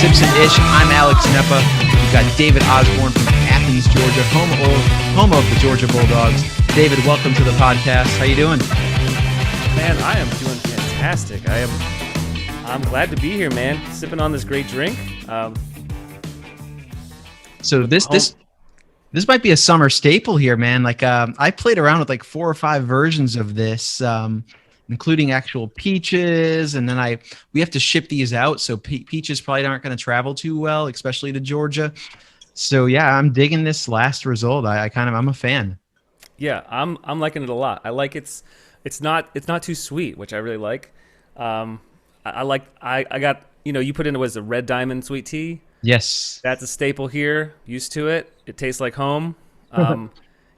Simpson-ish. I'm Alex Neppa. We've got David Osborne from Athens, Georgia, home of the Georgia Bulldogs. David, welcome to the podcast. How you doing? Man, I am doing fantastic. I'm glad to be here, man. Sipping on this great drink. So this might be a summer staple here, man. Like I played around with like 4 or 5 versions of this, including actual peaches, and then we have to ship these out, so peaches probably aren't going to travel too well, especially to Georgia. So yeah, I'm digging this last result. I'm a fan. Yeah, I'm liking it a lot. I like it's not too sweet, which I really like. I got, you put in a red diamond sweet tea. Yes, that's a staple here. Used to it. It tastes like home.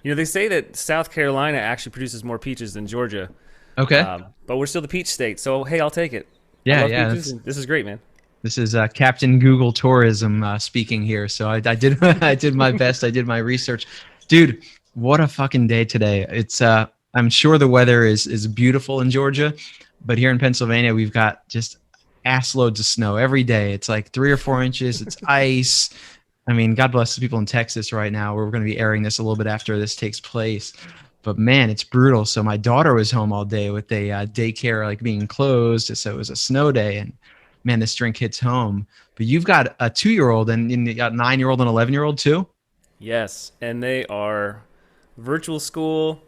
They say that South Carolina actually produces more peaches than Georgia. Okay. But we're still the peach state, so hey, I'll take it. Yeah. This is great, man. This is Captain Google Tourism speaking here. So I did I did my best. I did my research, dude. What a fucking day today! It's I'm sure the weather is beautiful in Georgia, but here in Pennsylvania we've got just ass loads of snow every day. It's like 3 or 4 inches. It's ice. I mean, God bless the people in Texas right now. We're going to be airing this a little bit after this takes place. But man, it's brutal. So my daughter was home all day with a daycare like being closed. So it was a snow day, and man, this drink hits home. But you've got a 2-year-old and you got a 9-year-old and 11-year-old too? Yes, and they are virtual school.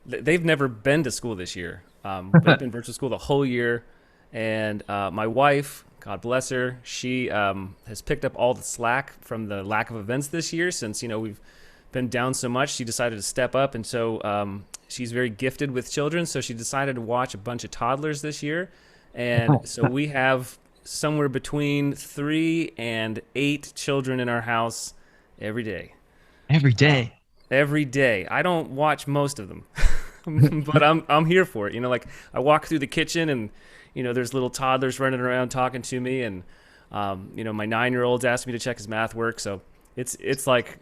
They've never been to school this year. They've been virtual school the whole year. And my wife, God bless her, she has picked up all the slack from the lack of events this year since, we've been down so much. She decided to step up, and so she's very gifted with children, so she decided to watch a bunch of toddlers this year. And so we have somewhere between 3 and 8 children in our house every day. Every day? Every day. I don't watch most of them, but I'm here for it. I walk through the kitchen and there's little toddlers running around talking to me, and my 9-year-old's asking me to check his math work. So it's like,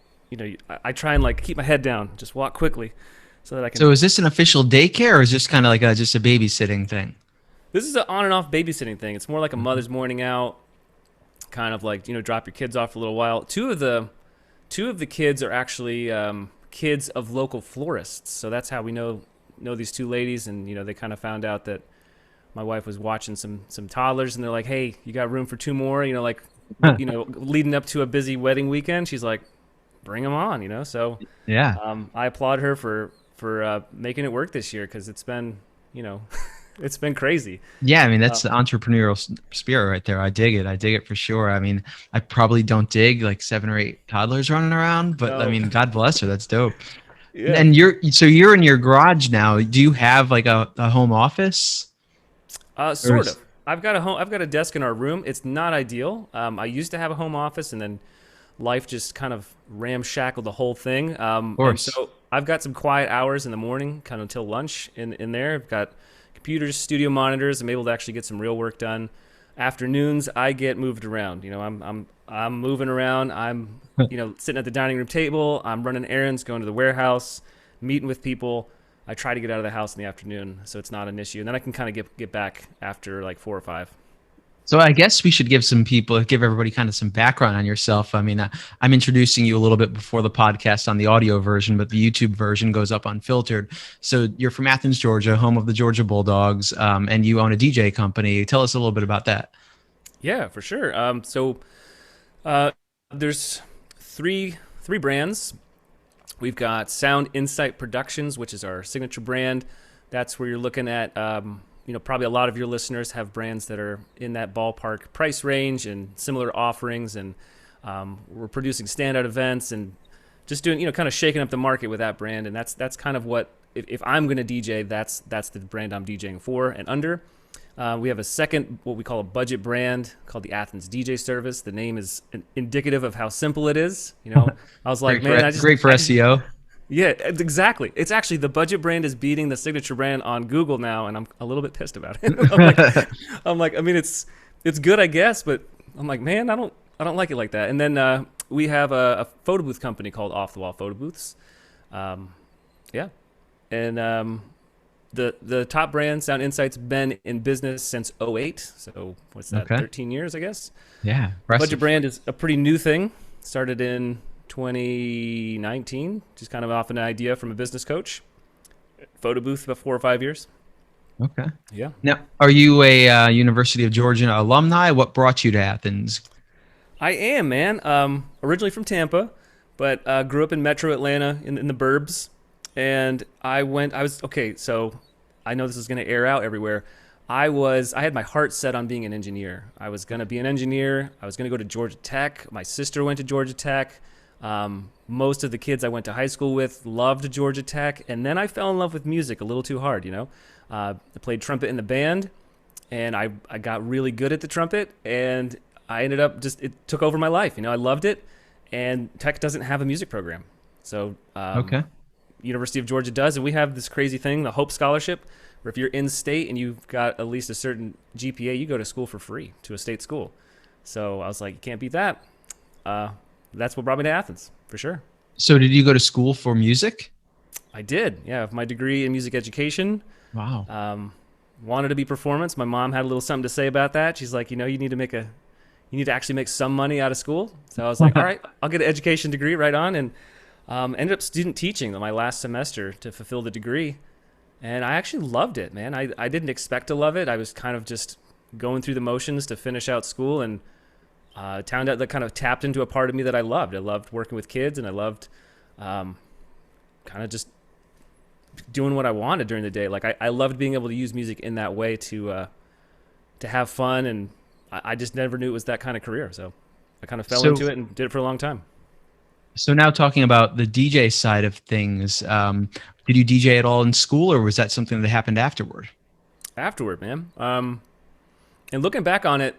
I try and keep my head down, just walk quickly so that I can. So is this an official daycare, or is this kind of like just a babysitting thing? This is an on and off babysitting thing. It's more like a mother's morning out, kind of like, drop your kids off for a little while. Two of the kids are actually kids of local florists. So that's how we know these 2 ladies, and they kind of found out that my wife was watching some toddlers, and they're like, "Hey, you got room for 2 more?" Leading up to a busy wedding weekend, she's like, "Bring them on," So yeah, I applaud her for making it work this year, because it's been, it's been crazy. Yeah, I mean, that's the entrepreneurial spirit right there. I dig it for sure. I mean, I probably don't dig like 7 or 8 toddlers running around, but no. I mean, God bless her. That's dope. Yeah. And you're in your garage now. Do you have like a home office? Sort of. I've got a desk in our room. It's not ideal. I used to have a home office, and then life just kind of ramshackled the whole thing. Of course. And so I've got some quiet hours in the morning, kind of until lunch in there. I've got computers, studio monitors. I'm able to actually get some real work done. Afternoons, I get moved around. I'm moving around. I'm sitting at the dining room table. I'm running errands, going to the warehouse, meeting with people. I try to get out of the house in the afternoon, so it's not an issue. And then I can kind of get back after like 4 or 5. So I guess we should give everybody kind of some background on yourself. I mean, I'm introducing you a little bit before the podcast on the audio version, but the YouTube version goes up unfiltered. So you're from Athens, Georgia, home of the Georgia Bulldogs, and you own a DJ company. Tell us a little bit about that. Yeah, for sure. There's three brands. We've got Sound Insight Productions, which is our signature brand. That's where you're looking at, probably a lot of your listeners have brands that are in that ballpark price range and similar offerings. And we're producing standout events and just doing, kind of shaking up the market with that brand. And that's kind of what, if I'm going to DJ, that's the brand I'm DJing for and under. We have a second, what we call a budget brand called the Athens DJ Service. The name is indicative of how simple it is. I was like, great for SEO. Yeah, exactly. It's actually, the budget brand is beating the signature brand on Google now, and I'm a little bit pissed about it. I'm like, I mean, it's good, I guess, but I'm like, man, I don't like it like that. And then we have a photo booth company called Off the Wall Photo Booths. And the top brand, Sound Insight's been in business since '08. So what's that? Okay. 13 years, I guess. Yeah. The budget Impressive. brand is a pretty new thing. Started in 2019, just kind of off an idea from a business coach. Photo booth about 4 or 5 years. Okay. Yeah. Now, are you a University of Georgia alumni? What brought you to Athens? I am, man. Originally from Tampa, but grew up in Metro Atlanta in the burbs. And okay. So I know this is going to air out everywhere. I had my heart set on being an engineer. I was going to be an engineer. I was going to go to Georgia Tech. My sister went to Georgia Tech. Most of the kids I went to high school with loved Georgia Tech. And then I fell in love with music a little too hard, you know. I played trumpet in the band, and I got really good at the trumpet, and I ended up it took over my life. You know, I loved it, and Tech doesn't have a music program. So Okay. University of Georgia does, and we have this crazy thing, the Hope Scholarship, where if you're in state and you've got at least a certain GPA, you go to school for free to a state school. So I was like, you can't beat that. That's what brought me to Athens, for sure. So did you go to school for music? I did, yeah. My degree in music education. Wow. Wanted to be performance. My mom had a little something to say about that. She's like, you know, you need to actually make some money out of school. So I was like, all right, I'll get an education degree right on, and ended up student teaching my last semester to fulfill the degree. And I actually loved it, man. I didn't expect to love it. I was kind of just going through the motions to finish out school, and found out that kind of tapped into a part of me that I loved. I loved working with kids, and I loved kind of just doing what I wanted during the day. Like I loved being able to use music in that way to have fun, and I just never knew it was that kind of career. So I kind of fell into it and did it for a long time. So now talking about the DJ side of things, did you DJ at all in school, or was that something that happened afterward? Afterward, man. And looking back on it,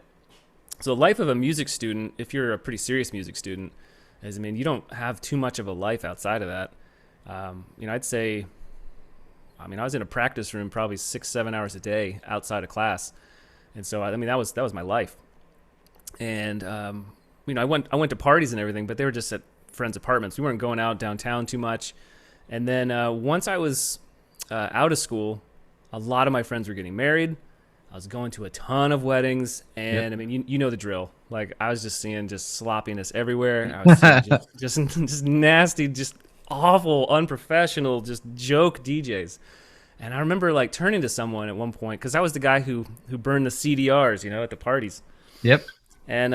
so the life of a music student, if you're a pretty serious music student, is, I mean, you don't have too much of a life outside of that. I'd say, I mean, I was in a practice room probably 6-7 hours a day outside of class. And so, I mean, that was my life. And, I went to parties and everything, but they were just at friends' apartments. We weren't going out downtown too much. And then once I was out of school, a lot of my friends were getting married. I was going to a ton of weddings, and yep. I mean, you know the drill. Like, I was just seeing just sloppiness everywhere. I was seeing just nasty, just awful, unprofessional, just joke DJs. And I remember like turning to someone at one point, because I was the guy who burned the CDRs, at the parties. Yep. And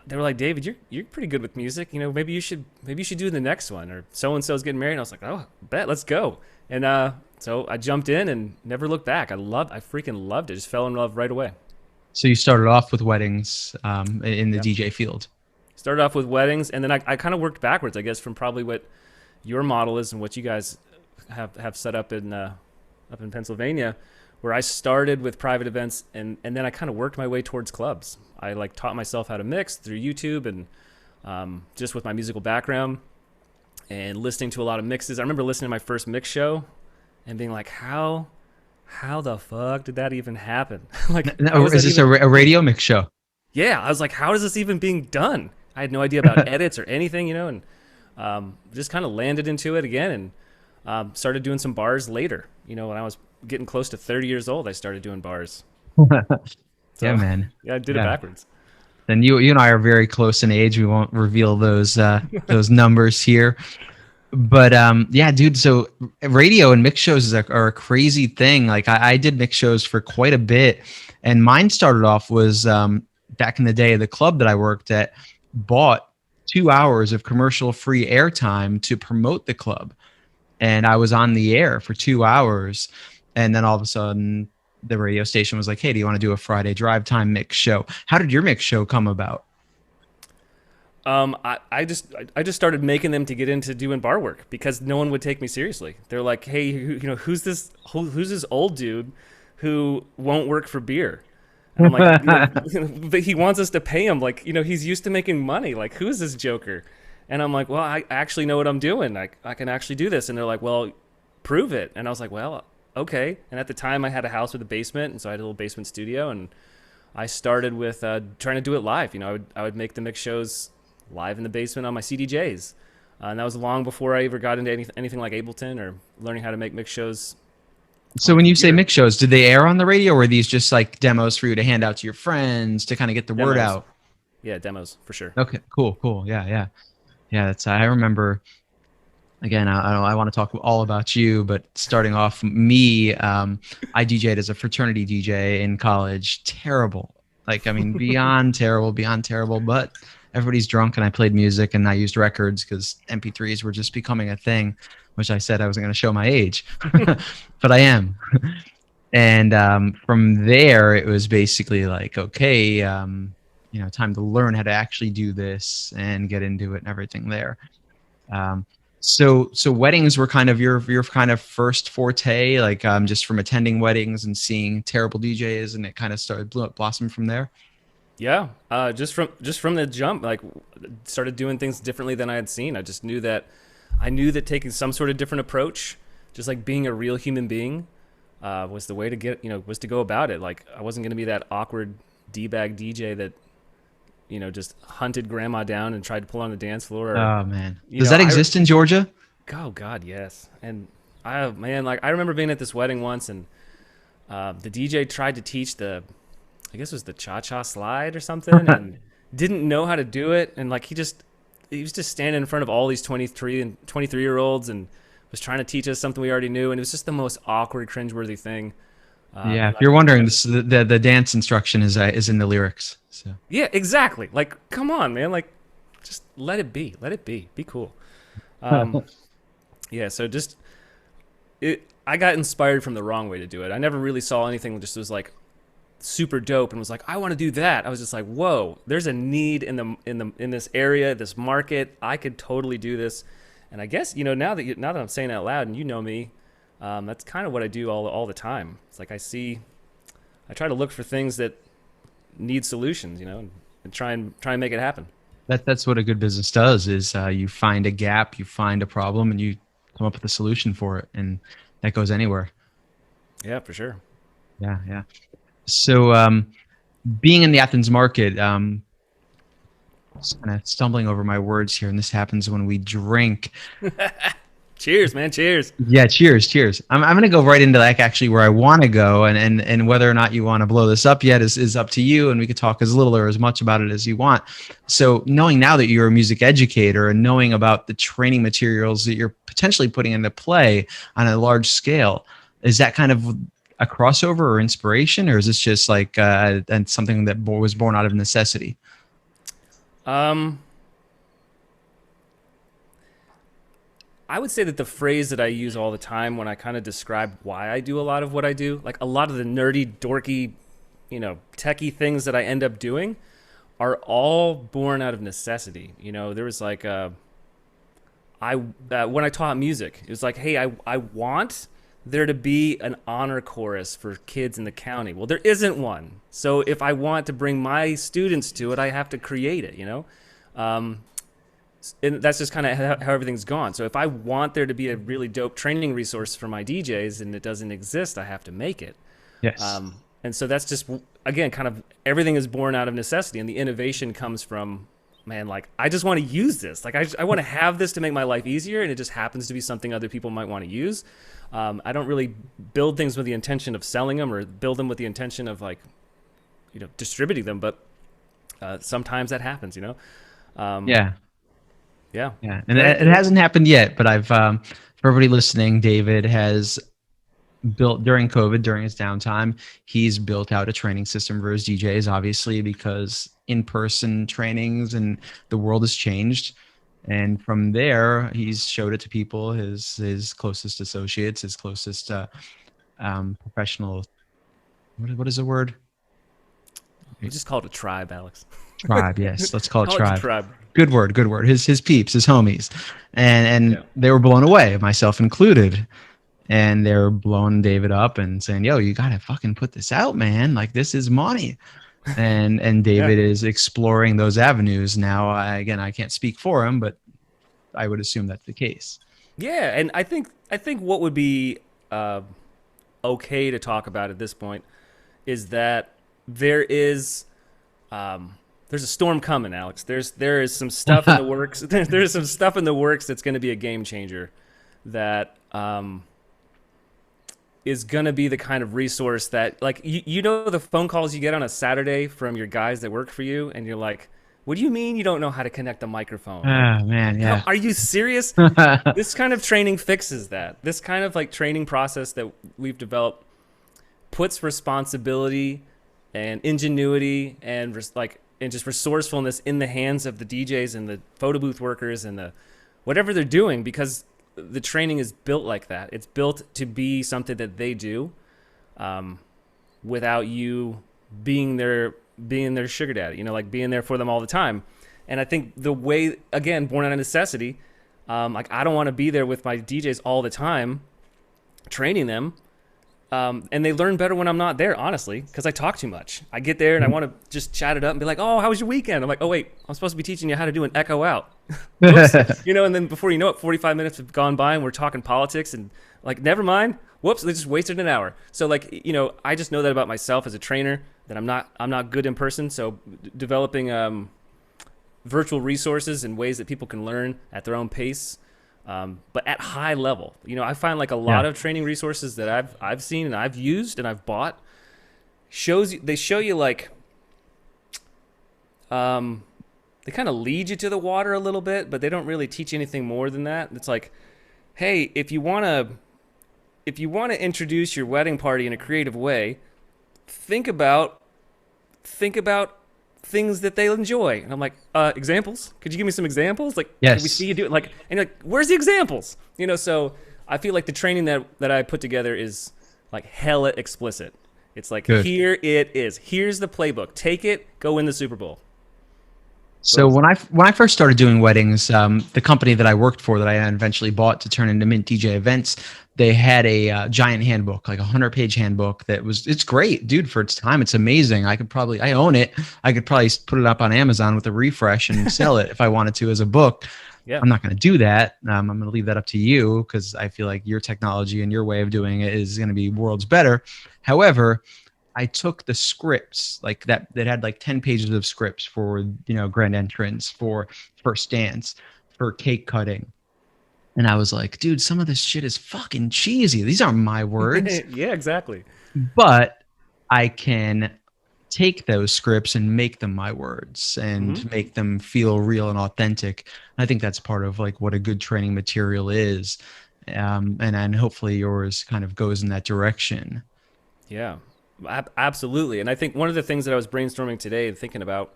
they were like, David, you're pretty good with music. Maybe you should do the next one, or so and so's getting married. And I was like, oh, bet, let's go. And so I jumped in and never looked back. I freaking loved it. Just fell in love right away. So you started off with weddings in the DJ field. Started off with weddings, and then I kind of worked backwards, I guess, from probably what your model is and what you guys have set up in Pennsylvania, where I started with private events, and then I kind of worked my way towards clubs. I like taught myself how to mix through YouTube, and just with my musical background and listening to a lot of mixes. I remember listening to my first mix show and being like, how the fuck did that even happen? Like, is this a radio mix show? Yeah, I was like, how is this even being done? I had no idea about edits or anything, and just kind of landed into it again, and started doing some bars later. When I was getting close to 30 years old, I started doing bars. So, yeah, man. Yeah, I did it backwards. And you and I are very close in age. We won't reveal those numbers here. But yeah, dude. So radio and mix shows are a crazy thing. Like I did mix shows for quite a bit, and mine started off was back in the day. The club that I worked at bought 2 hours of commercial-free airtime to promote the club, and I was on the air for 2 hours, and then all of a sudden the radio station was like, hey, do you want to do a Friday drive time mix show? How did your mix show come about? I just started making them to get into doing bar work because no one would take me seriously. They're like, hey, who's this old dude who won't work for beer? And I'm like, but he wants us to pay him. Like, he's used to making money. Like, who is this joker? And I'm like, well, I actually know what I'm doing. I can actually do this. And they're like, well, prove it. And I was like, well, okay. And at the time I had a house with a basement, and so I had a little basement studio, and I started with trying to do it live. I would make the mix shows live in the basement on my CDJs. And that was long before I ever got into anything like Ableton or learning how to make mix shows So on the when you say computer. mix shows, did they air on the radio, or are these just like demos for you to hand out to your friends to kind of get the word Demos. out? Yeah, demos for sure. Okay, cool. Yeah, yeah, yeah. That's I remember. Again, I want to talk all about you, but starting off, me, I DJ'd as a fraternity DJ in college. Terrible, like I mean, beyond terrible. But everybody's drunk, and I played music, and I used records because MP3s were just becoming a thing, which I said I wasn't going to show my age, but I am. And from there, it was basically like, okay, time to learn how to actually do this and get into it and everything there. Um, so weddings were kind of your kind of first forte, like just from attending weddings and seeing terrible DJs, and it kind of started blossom from there. Yeah, just from the jump, like started doing things differently than I had seen. I knew that taking some sort of different approach, just like being a real human being, was the way to was to go about it. Like I wasn't going to be that awkward d-bag DJ that just hunted grandma down and tried to pull on the dance floor. Or, Oh man, does that exist in Georgia? oh God, yes. And I remember being at this wedding once, and the DJ tried to teach I guess it was the cha-cha slide or something, and didn't know how to do it. And like he was just standing in front of all these 23 and 23-year-olds and was trying to teach us something we already knew. And it was just the most awkward, cringeworthy thing. Yeah, if Like, you're wondering, the dance instruction is in the lyrics. So yeah, exactly. Like, come on, man. Like, just let it be. Let it be. Be cool. Um, yeah. So I got inspired from the wrong way to do it. I never really saw anything just was like super dope and was like, I want to do that. I was just like, whoa, there's a need in this area, this market. I could totally do this. And I guess now that I'm saying it out loud, and you know me, that's kind of what I do all the time. It's like I try to look for things that need solutions, and try and make it happen. that's what a good business does is you find a gap, you find a problem, and you come up with a solution for it, and that goes anywhere. Yeah, for sure. Yeah, yeah. So being in the Athens market, just kind of stumbling over my words here, and this happens when we drink. Cheers, man. Cheers. Yeah, cheers. I'm gonna go right into like actually where I want to go, and whether or not you want to blow this up yet is up to you, and we could talk as little or as much about it as you want. So knowing now that you're a music educator and knowing about the training materials that you're potentially putting into play on a large scale, is that kind of a crossover or inspiration, or is this just like and something that was born out of necessity? Um, I would say that the phrase that I use all the time when I kind of describe why I do a lot of what I do, like a lot of the nerdy, dorky, techie things that I end up doing are all born out of necessity. There was like when I taught music, it was like, hey, I want there to be an honor chorus for kids in the county. Well, there isn't one. So if I want to bring my students to it, I have to create it, and that's just kind of how everything's gone. So if I want there to be a really dope training resource for my DJs and it doesn't exist, I have to make it. Yes. And so that's just, again, kind of everything is born out of necessity, and the innovation comes from, man, like I just want to use this. Like I want to have this to make my life easier, and it just happens to be something other people might want to use. I don't really build things with the intention of selling them or build them with the intention of like, distributing them. But sometimes that happens, Yeah. Yeah. Yeah, and it hasn't happened yet, but I've for everybody listening, David has built during COVID, during his downtime, he's built out a training system for his DJs, obviously, because in-person trainings and the world has changed. And from there, he's showed it to people, his closest associates, his closest professional. What is the word? We just call it a tribe, Alex. Tribe, yes. Let's call it Call it tribe. the tribe. Good word. His peeps, his homies, and Yeah. they were blown away, myself included. And they were blowing David up and saying, "Yo, you gotta fucking put this out, man! Like this is money." And David Yeah. is exploring those avenues now. I can't speak for him, but I would assume that's the case. Yeah, and I think what would be okay to talk about at this point is that there's a storm coming, Alex. There is some stuff in the works. There's some stuff in the works that's going to be a game changer. That is going to be the kind of resource that, like, you know, the phone calls you get on a Saturday from your guys that work for you, and you're like, what do you mean you don't know how to connect a microphone? Like, Oh man, yeah. are you serious? This kind of training fixes that. This kind of like training process that we've developed puts responsibility and ingenuity and and just resourcefulness in the hands of the DJs and the photo booth workers and the whatever they're doing, because the training is built like that. It's built to be something that they do, without you being their sugar daddy, you know, like being there for them all the time. And I think the way, again, born out of necessity, like I don't want to be there with my DJs all the time, training them. And they learn better when I'm not there, honestly, because I talk too much. I get there and I want to just chat it up and be like, oh, how was your weekend? I'm like, oh, wait, I'm supposed to be teaching you how to do an echo out. Whoops. You know, and then before you know it, 45 minutes have gone by and we're talking politics and like, never mind. Whoops, they just wasted an hour. So like, you know, I just know that about myself as a trainer, that I'm not good in person. So developing virtual resources and ways that people can learn at their own pace, but at high level. You know, I find like a lot of training resources that I've seen and I've used and I've bought they show you like, they kind of lead you to the water a little bit, but they don't really teach you anything more than that. It's like, hey, if you want to introduce your wedding party in a creative way, think about things that they'll enjoy. And I'm like, examples? Could you give me some examples? Like, Yes. Can we see you do it? Like, and you're like, where's the examples? You know, so I feel like the training that I put together is like hella explicit. It's like, Good. Here it is. Here's the playbook. Take it, go win the Super Bowl. So when I first started doing weddings, the company that I worked for that I eventually bought to turn into Mint DJ Events, they had a giant handbook, like a 100-page handbook it's great, dude, for its time. It's amazing. I own it. I could probably put it up on Amazon with a refresh and sell it if I wanted to as a book. Yeah. I'm not going to do that. I'm going to leave that up to you because I feel like your technology and your way of doing it is going to be worlds better. However, I took the scripts like that had like 10 pages of scripts for, you know, grand entrance, for first dance, for cake cutting. And I was like, dude, some of this shit is fucking cheesy. These aren't my words. Yeah, exactly. But I can take those scripts and make them my words and make them feel real and authentic. I think that's part of like what a good training material is. And hopefully yours kind of goes in that direction. Yeah, absolutely. And I think one of the things that I was brainstorming today and thinking about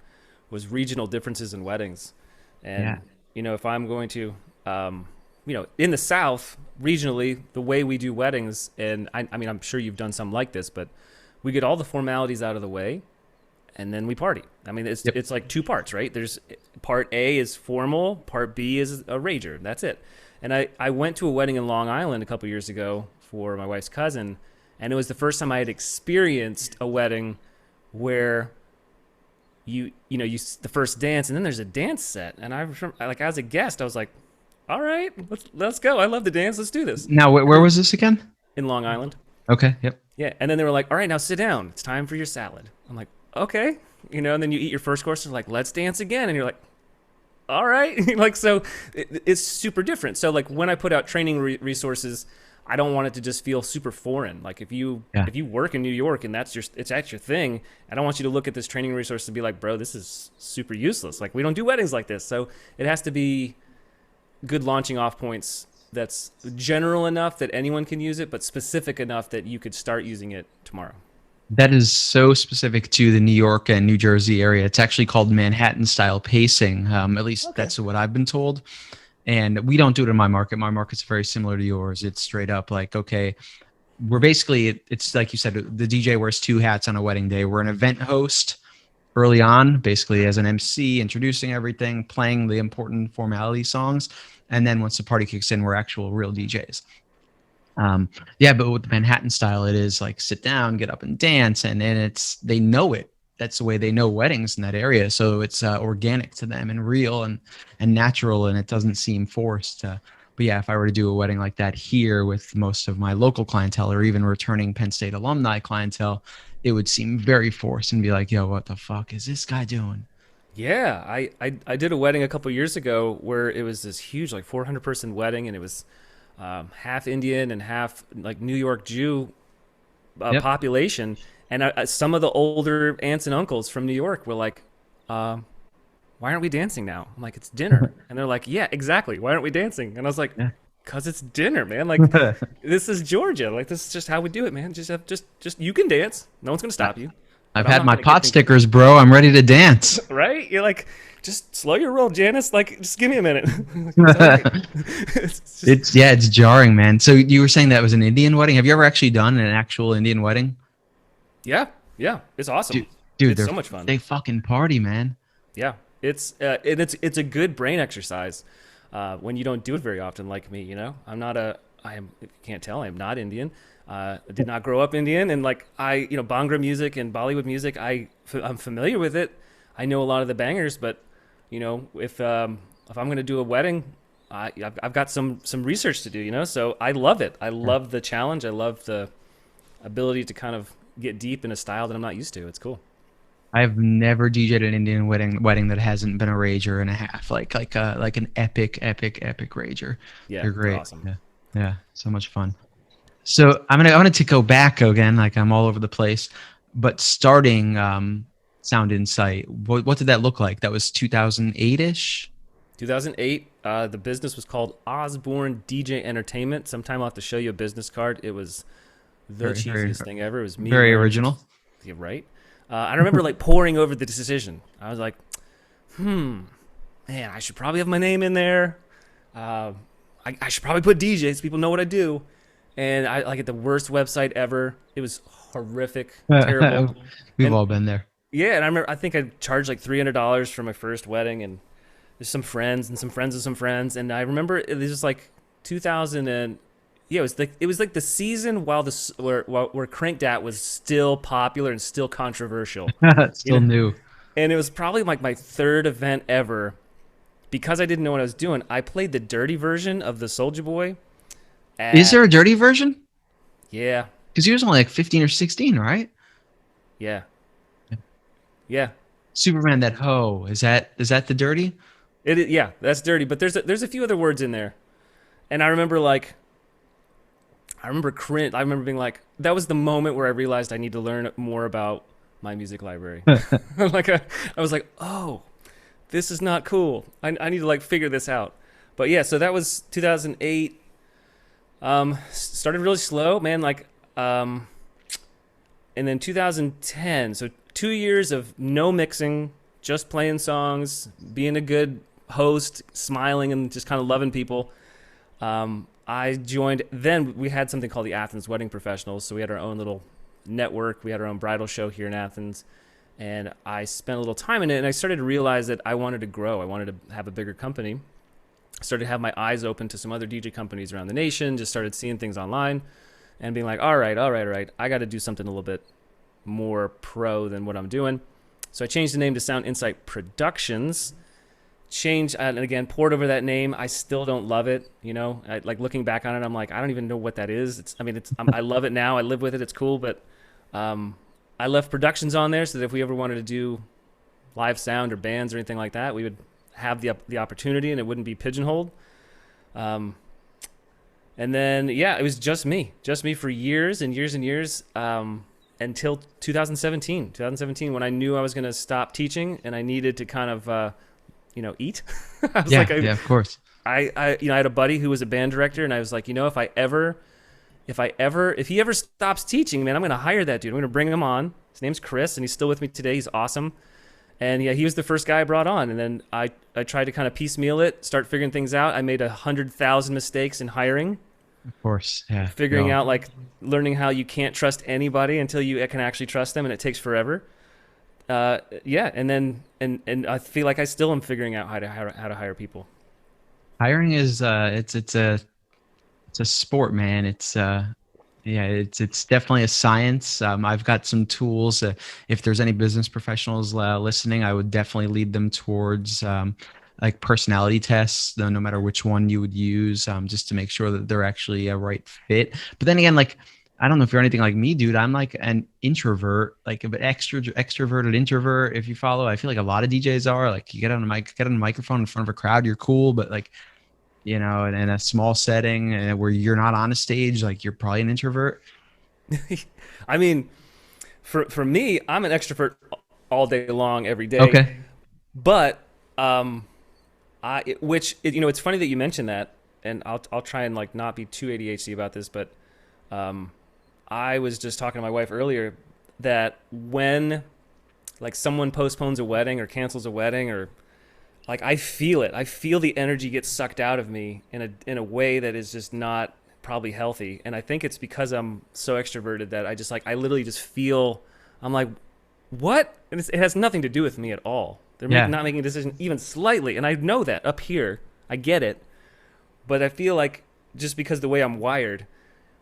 was regional differences in weddings. And, you know, if I'm going to, you know, in the South, regionally, the way we do weddings, and I mean, I'm sure you've done some like this, but we get all the formalities out of the way and then we party. I mean, it's like two parts, right? There's part A is formal, part B is a rager. That's it. And I went to a wedding in Long Island a couple years ago for my wife's cousin, and it was the first time I had experienced a wedding where you know, the first dance and then there's a dance set. And I remember, like, as a guest, I was like, all right, let's go. I love the dance. Let's do this. Now, where was this again? In Long Island. Okay. Yep. Yeah. And then they were like, all right, now sit down. It's time for your salad. I'm like, okay. You know, and then you eat your first course and like, let's dance again. And you're like, all right. Like, so it's super different. So like when I put out training resources, I don't want it to just feel super foreign. Like if you work in New York and that's your thing, I don't want you to look at this training resource and be like, bro, this is super useless. Like we don't do weddings like this. So it has to be good launching off points that's general enough that anyone can use it, but specific enough that you could start using it tomorrow. That is so specific to the New York and New Jersey area. It's actually called Manhattan style pacing. At least that's what I've been told. And we don't do it in my market. My market's very similar to yours. It's straight up like, okay, we're basically, it's like you said, the DJ wears two hats on a wedding day. We're an event host early on, basically as an MC, introducing everything, playing the important formality songs. And then once the party kicks in, we're actual real DJs. But with the Manhattan style, it is like sit down, get up and dance. And then they know it. That's the way they know weddings in that area. So it's organic to them and real and natural, and it doesn't seem forced. But yeah, if I were to do a wedding like that here with most of my local clientele or even returning Penn State alumni clientele, it would seem very forced and be like, yo, what the fuck is this guy doing? Yeah, I did a wedding a couple years ago where it was this huge, like 400 person wedding, and it was half Indian and half like New York Jew Yep. population, and some of the older aunts and uncles from New York were like, uh, "Why aren't we dancing now?" I'm like, "It's dinner," and they're like, "Yeah, exactly. Why aren't we dancing?" And I was like, Yeah. "Cause it's dinner, man. Like, this is Georgia. Like, this is just how we do it, man. Just you can dance. No one's gonna stop you, I've but I'm had not my gonna get pot things stickers, bro. I'm ready to dance. right. You're like, just slow your roll, Janice. Like, just give me a minute. Like, it's all right. It's just, It's jarring, man. So you were saying that was an Indian wedding. Have you ever actually done an actual Indian wedding? yeah, yeah. It's awesome. Dude, dude, It's so much fun. they fucking party, man. Yeah, it's a good brain exercise when you don't do it very often, like me. You know, I'm not a I am if you can't tell I am not Indian. I did not grow up Indian, and like Bhangra music and Bollywood music, I'm familiar with it. I know a lot of the bangers, but if I'm gonna do a wedding, I've got some research to do. You know, so I love it. I love the challenge. I love the ability to kind of get deep in a style that I'm not used to. It's cool. I've never DJ'd an Indian wedding that hasn't been a rager and a half. Like an epic rager. Yeah, They're they're great. awesome. Yeah. Yeah. So much fun. So I'm gonna to go back again, like I'm all over the place. But starting Sound Insight, what did that look like? That was 2008-ish? 2008, the business was called Osborne DJ Entertainment. Sometime I'll have to show you a business card. It was the Very, very, cheesiest thing ever. It was me very wearing original. yeah, right. I remember like poring over the decision. I was like, man, I should probably have my name in there. Uh, I should probably put DJ so people know what I do. And I like at the worst website ever. It was horrific, terrible. We've And all been there. yeah, and I remember I think I charged like $300 for my first wedding, and there's some friends and some friends of some friends, and I remember it was just like 2000 and yeah, it was like the season while where Crank Dat was still popular and still controversial, you Still know. new. And it was probably like my third event ever because I didn't know what I was doing. I played the dirty version of the Soldier Boy Is at there a dirty version? yeah, Because he was only like 15 or 16, right? yeah, yeah. Superman that hoe. Is that the dirty? Yeah, that's dirty. But there's a few other words in there, and I remember like I remember cringe. I remember being like, that was the moment where I realized I need to learn more about my music library. like I was like, oh, this is not cool. I need to like figure this out. But yeah, so that was 2008. Started really slow, man. And then 2010. So 2 years of no mixing, just playing songs, being a good host, smiling and just kind of loving people. I joined. Then we had something called the Athens Wedding Professionals. So we had our own little network. We had our own bridal show here in Athens, and I spent a little time in it. And I started to realize that I wanted to grow. I wanted to have a bigger company. I started to have my eyes open to some other DJ companies around the nation. Just started seeing things online, and being like, all right. I got to do something a little bit more pro than what I'm doing. So I changed the name to Sound Insight Productions. And again, poured over that name. I still don't love it. Like looking back on it, I'm like, I don't even know what that is. I love it now. I live with it. It's cool. But I left productions on there so that if we ever wanted to do live sound or bands or anything like that, we would have the opportunity and it wouldn't be pigeonholed. And then, yeah, it was just me for years and years and years. Until 2017 when I knew I was going to stop teaching and I needed to kind of, eat. I was Yeah, yeah, of course. I had a buddy who was a band director, and I was like, if he ever stops teaching, man, I'm going to hire that dude. I'm going to bring him on. His name's Chris, and he's still with me today. He's awesome. And yeah, he was the first guy I brought on. And then I tried to kind of piecemeal it, start figuring things out. I made 100,000 mistakes in hiring. Of course, yeah. Figuring out, like, learning how you can't trust anybody until you can actually trust them, and it takes forever. Yeah, and then and I feel like I still am figuring out how to hire people. Hiring is it's a sport, man. It's definitely a science. I've got some tools. If there's any business professionals listening, I would definitely lead them towards like personality tests, no matter which one you would use, just to make sure that they're actually a right fit. But then again, like, I don't know if you're anything like me, dude. I'm like an introvert, like an extroverted introvert. If you follow, I feel like a lot of DJs are. Like, you get on a microphone in front of a crowd, you're cool, but like, in a small setting where you're not on a stage, like you're probably an introvert. I mean, for me, I'm an extrovert all day long, every day. Okay. But it's funny that you mentioned that, and I'll try and like not be too ADHD about this, but I was just talking to my wife earlier that when like someone postpones a wedding or cancels a wedding, or like I feel it. I feel the energy get sucked out of me in a way that is just not probably healthy. And I think it's because I'm so extroverted that I literally just feel, I'm like, what? And it has nothing to do with me at all. They're Yeah. not making a decision even slightly, and I know that up here. I get it, but I feel like just because the way I'm wired,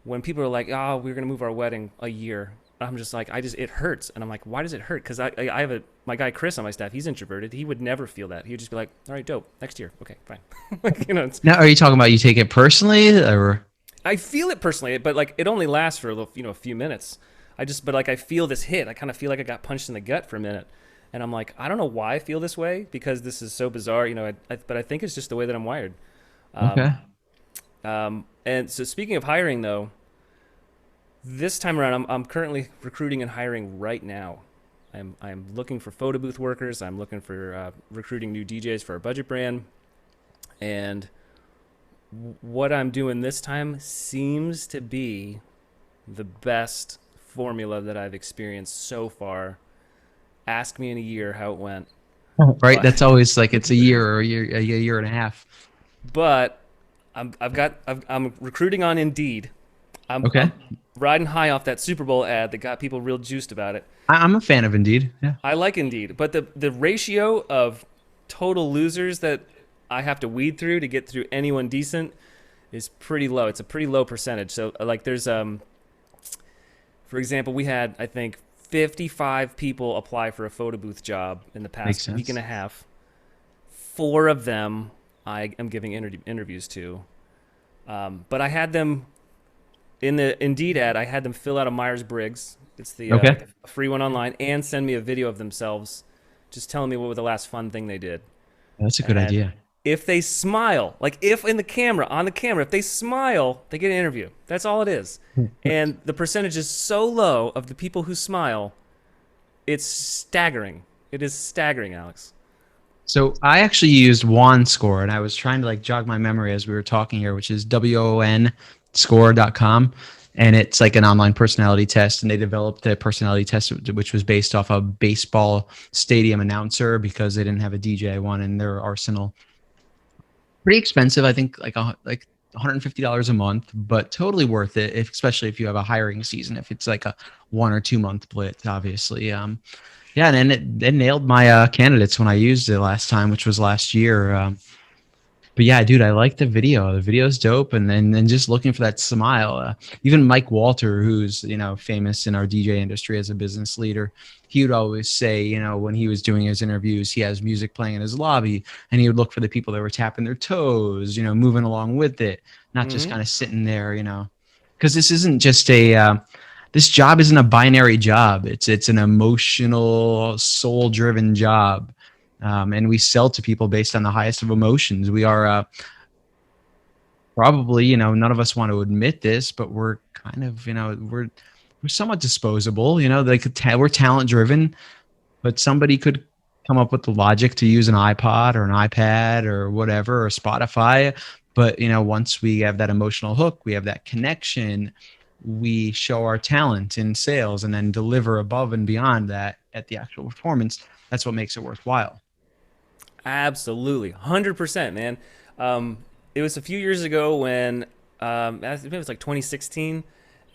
when people are like, "Oh, we're gonna move our wedding a year," I'm just like, it hurts, and I'm like, why does it hurt? Because I have my guy Chris on my staff. He's introverted. He would never feel that. He would just be like, "All right, dope. Next year, okay, fine." Like, Now, are you talking about you take it personally, or? I feel it personally, but like it only lasts for a few minutes. But like I feel this hit. I kind of feel like I got punched in the gut for a minute, and I'm like, I don't know why I feel this way because this is so bizarre, but I think it's just the way that I'm wired. Okay. And so speaking of hiring, though, this time around, I'm currently recruiting and hiring right now. I'm looking for photo booth workers. I'm looking for recruiting new DJs for our budget brand, and what I'm doing this time seems to be the best formula that I've experienced so far. Ask me in a year how it went. Right. But, That's always like it's a year or a year and a half. but I'm recruiting on Indeed. Okay. I'm riding high off that Super Bowl ad that got people real juiced about it. I'm a fan of Indeed. Yeah. I like Indeed, but the ratio of total losers that I have to weed through to get through anyone decent is pretty low. It's a pretty low percentage. So like there's for example, we had I think 55 people apply for a photo booth job in the Makes past week sense. and a half. 4 of them I am giving interviews to. But I had them in the Indeed ad. I had them fill out a Myers-Briggs. It's the Okay. free one online, and send me a video of themselves, just telling me what was the last fun thing they did. That's a good And idea. if they smile, like if in the camera, on the camera, if they smile, they get an interview. That's all it is. And the percentage is so low of the people who smile, it's staggering. It is staggering, Alex. So I actually used WonScore, and I was trying to like jog my memory as we were talking here, which is wonscore.com. And it's like an online personality test. And they developed a personality test which was based off a baseball stadium announcer because they didn't have a DJ one in their arsenal. Pretty expensive, I think, like $150 a month, but totally worth it, especially if you have a hiring season. If it's like a 1 or 2 month blitz, obviously. Yeah, and it nailed my candidates when I used it last time, which was last year. But yeah, dude, I like the video. The video's dope, and then just looking for that smile. Even Mike Walter, who's famous in our DJ industry as a business leader, he would always say, when he was doing his interviews, he has music playing in his lobby, and he would look for the people that were tapping their toes, moving along with it, not just Mm-hmm. kind of sitting there, because this isn't just this job isn't a binary job. It's an emotional, soul-driven job. And we sell to people based on the highest of emotions. We are probably, none of us want to admit this, but we're kind of, we're somewhat disposable. We're talent driven, but somebody could come up with the logic to use an iPod or an iPad or whatever or Spotify. But once we have that emotional hook, we have that connection. We show our talent in sales and then deliver above and beyond that at the actual performance. That's what makes it worthwhile. Absolutely, 100%, man. It was a few years ago when I think it was like 2016,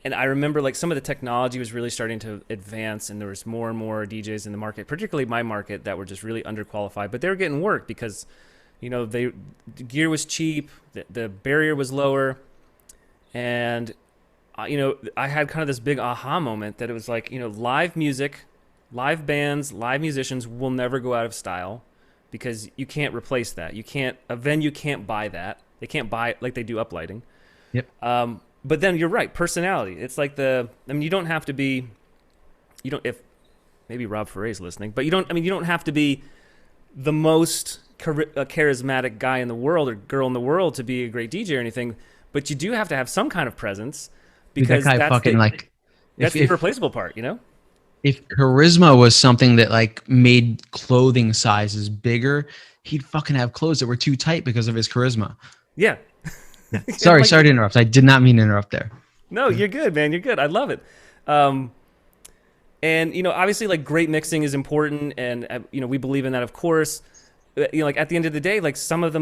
and I remember like some of the technology was really starting to advance, and there was more and more DJs in the market, particularly my market, that were just really underqualified, but they were getting work because the gear was cheap, the barrier was lower, and I had kind of this big aha moment that it was like live music, live bands, live musicians will never go out of style because you can't replace that. You can't A venue can't buy that. They can't buy it like they do uplighting. Yep. But then you're right, personality. It's like you don't have to be, if maybe Rob Ferre's listening, but you don't have to be the most a charismatic guy in the world or girl in the world to be a great DJ or anything, but you do have to have some kind of presence Dude, that because guy fucking like that's if the irreplaceable part, you know? if charisma was something that like made clothing sizes bigger, he'd fucking have clothes that were too tight because of his charisma. Yeah. Yeah. And Sorry, like, sorry to interrupt. I did not mean to interrupt there. no, you're good, man. You're good. I love it. Um, and obviously, like great mixing is important, and we believe in that, of course. Like at the end of the day, like some of the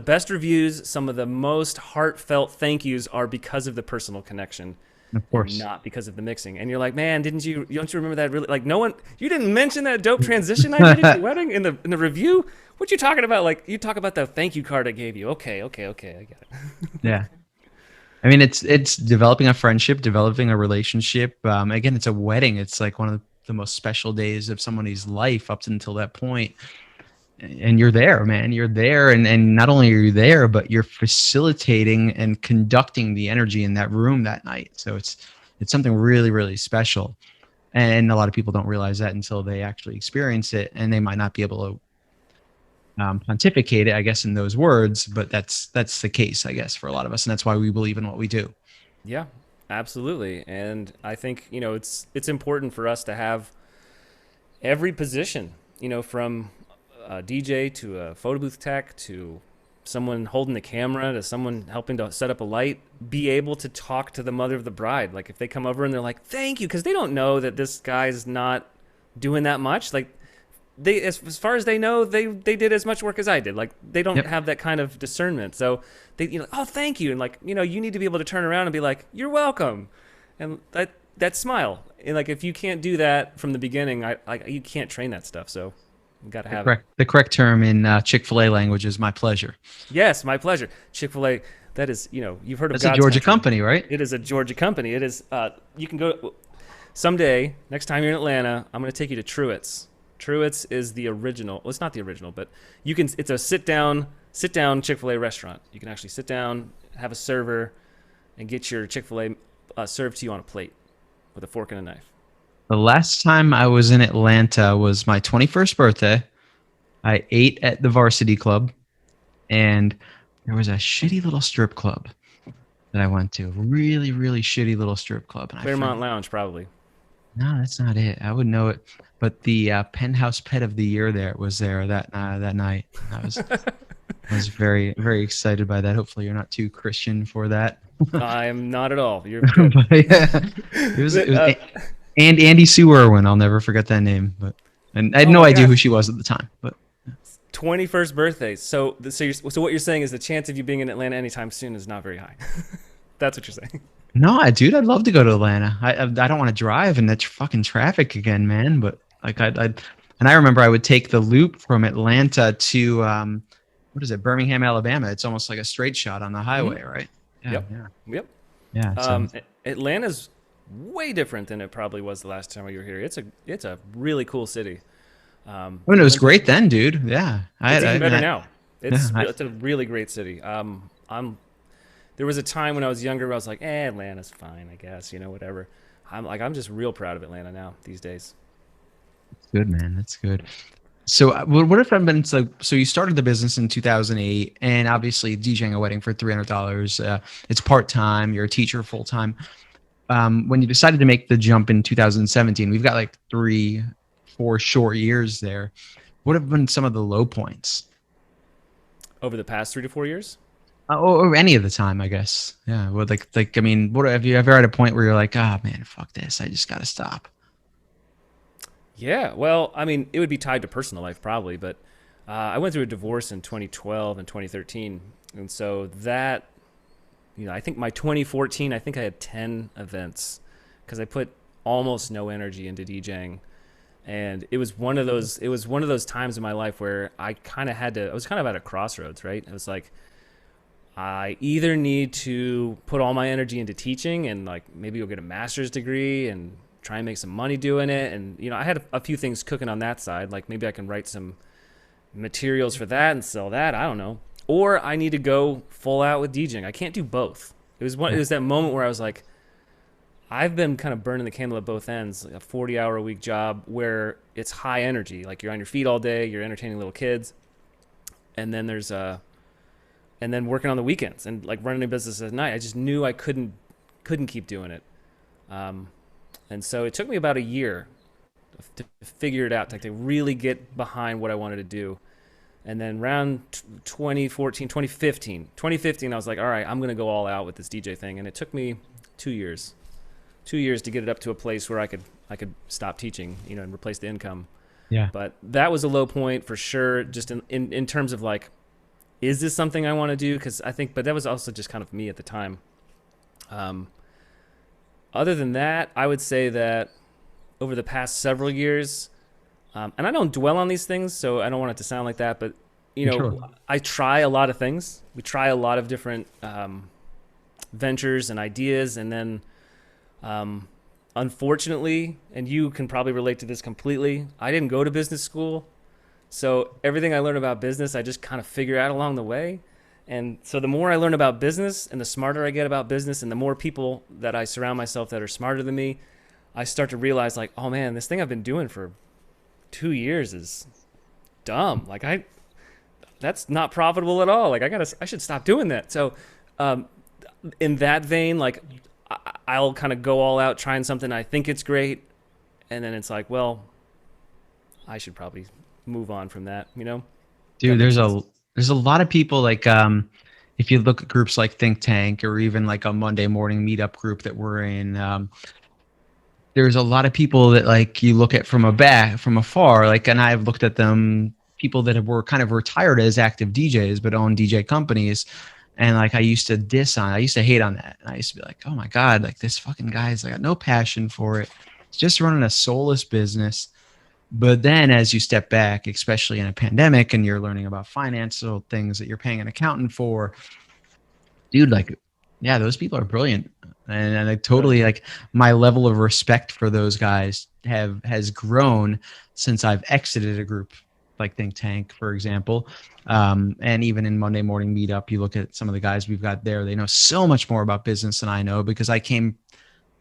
best reviews, some of the most heartfelt thank yous are because of the personal connection. Of course. Not because of the mixing. And you're like, man, don't you remember that really? Like, no one, you didn't mention that dope transition I did at your wedding in the review. What you talking about? Like, you talk about the thank you card I gave you. Okay, I get it. Yeah. I mean, it's developing a friendship, developing a relationship. Again, it's a wedding. It's like one of the most special days of somebody's life up until that point. And you're there, man. You're there, and not only are you there, but you're facilitating and conducting the energy in that room that night. So it's something really, really special. And a lot of people don't realize that until they actually experience it, and they might not be able to pontificate it, I guess, in those words, but that's the case, I guess, for a lot of us, and that's why we believe in what we do. Yeah, absolutely. And I think it's important for us to have every position, from a DJ to a photo booth tech to someone holding the camera to someone helping to set up a light, be able to talk to the mother of the bride. Like if they come over and they're like, thank you, because they don't know that this guy's not doing that much. Like they, as far as they know, they did as much work as I did. Like they don't Yep. have that kind of discernment. So they, oh, thank you. And like, you need to be able to turn around and be like, you're welcome. And that smile. And like, if you can't do that from the beginning, you can't train that stuff. So you got to have it. The correct term in Chick-fil-A language is my pleasure. Yes, my pleasure. Chick-fil-A, that is, you've heard of That's a God's Georgia country. company, right? It is a Georgia company. It is, you can go, someday, next time you're in Atlanta, I'm going to take you to Truett's. Truett's is the original. Well, it's not the original, but it's a sit down Chick-fil-A restaurant. You can actually sit down, have a server, and get your Chick-fil-A served to you on a plate with a fork and a knife. The last time I was in Atlanta was my 21st birthday. I ate at the Varsity Club, and there was a shitty little strip club that I went to. Really, really shitty little strip club. And Claremont Lounge, probably. No, that's not it. I would know it. But the Penthouse Pet of the Year was there that night. I was very, very excited by that. Hopefully, you're not too Christian for that. I am not at all. You're good. But yeah, it was and Andy Sue Irwin. I'll never forget that name. And I had no idea who she was at the time. But 21st birthday. So what you're saying is the chance of you being in Atlanta anytime soon is not very high. That's what you're saying. no, dude, I'd love to go to Atlanta. I don't want to drive and that's fucking traffic again, man. But like and I remember I would take the loop from Atlanta to what is it, Birmingham, Alabama. It's almost like a straight shot on the highway, right? Yeah, Yep. Yeah. So, Atlanta's way different than it probably was the last time you were here. It's a really cool city. I mean, it was great then, dude. Yeah, It's even better now. It's Yeah, it's a really great city. There was a time when I was younger where I was like, Atlanta's fine, I guess, whatever. I'm just real proud of Atlanta now these days. Good, man. That's good. So what if I've been so you started the business in 2008 and obviously DJing a wedding for $300, it's part-time, you're a teacher full-time. When you decided to make the jump in 2017, we've got like 3-4 short years there. What have been some of the low points? Over the past 3 to 4 years? Or any of the time, I guess. Yeah. Well, I mean, what have you ever had a point where you're like, oh man, fuck this, I just got to stop? Yeah, well, I mean, it would be tied to personal life probably, but I went through a divorce in 2012 and 2013, and so that, I think my 2014, I think I had 10 events because I put almost no energy into DJing, and it was one of those times in my life where I was kind of at a crossroads, right? It was like, I either need to put all my energy into teaching and like maybe go get a master's degree and try and make some money doing it. And, I had a few things cooking on that side. Like maybe I can write some materials for that and sell that. I don't know. Or I need to go full out with DJing. I can't do both. It was that moment where I was like, I've been kind of burning the candle at both ends, like a 40-hour-a-week job where it's high energy, like you're on your feet all day, you're entertaining little kids, and then and then working on the weekends and like running a business at night. I just knew I couldn't keep doing it, and so it took me about a year to figure it out, to really get behind what I wanted to do. And then around 2015, I was like, all right, I'm going to go all out with this DJ thing. And it took me 2 years to get it up to a place where I could stop teaching, and replace the income. Yeah. But that was a low point for sure, just in terms of like, is this something I want to do? Because but that was also just kind of me at the time. Other than that, I would say that over the past several years, and I don't dwell on these things, so I don't want it to sound like that, but Sure. I try a lot of things. We try a lot of different ventures and ideas, and then unfortunately, and you can probably relate to this completely, I didn't go to business school, so everything I learned about business, I just kind of figure out along the way. And so the more I learn about business and the smarter I get about business and the more people that I surround myself that are smarter than me, I start to realize like, oh man, this thing I've been doing for 2 years is dumb. Like that's not profitable at all. Like I should stop doing that. So in that vein, like I'll kind of go all out trying something. I think it's great. And then it's like, well, I should probably move on from that, Dude, there's a lot of people like, if you look at groups like Think Tank or even like a Monday morning meetup group that we're in, there's a lot of people that like you look at from afar, like, and I've looked at them, people that were kind of retired as active DJs, but own DJ companies. And like, I used to hate on that. And I used to be like, oh my God, like this fucking guy's like got no passion for it. It's just running a soulless business. But then as you step back, especially in a pandemic, and you're learning about financial things that you're paying an accountant for, dude, like, yeah, those people are brilliant. And I totally like my level of respect for those guys has grown since I've exited a group like Think Tank, for example. And even in Monday morning meetup, you look at some of the guys we've got there, they know so much more about business than I know, because I came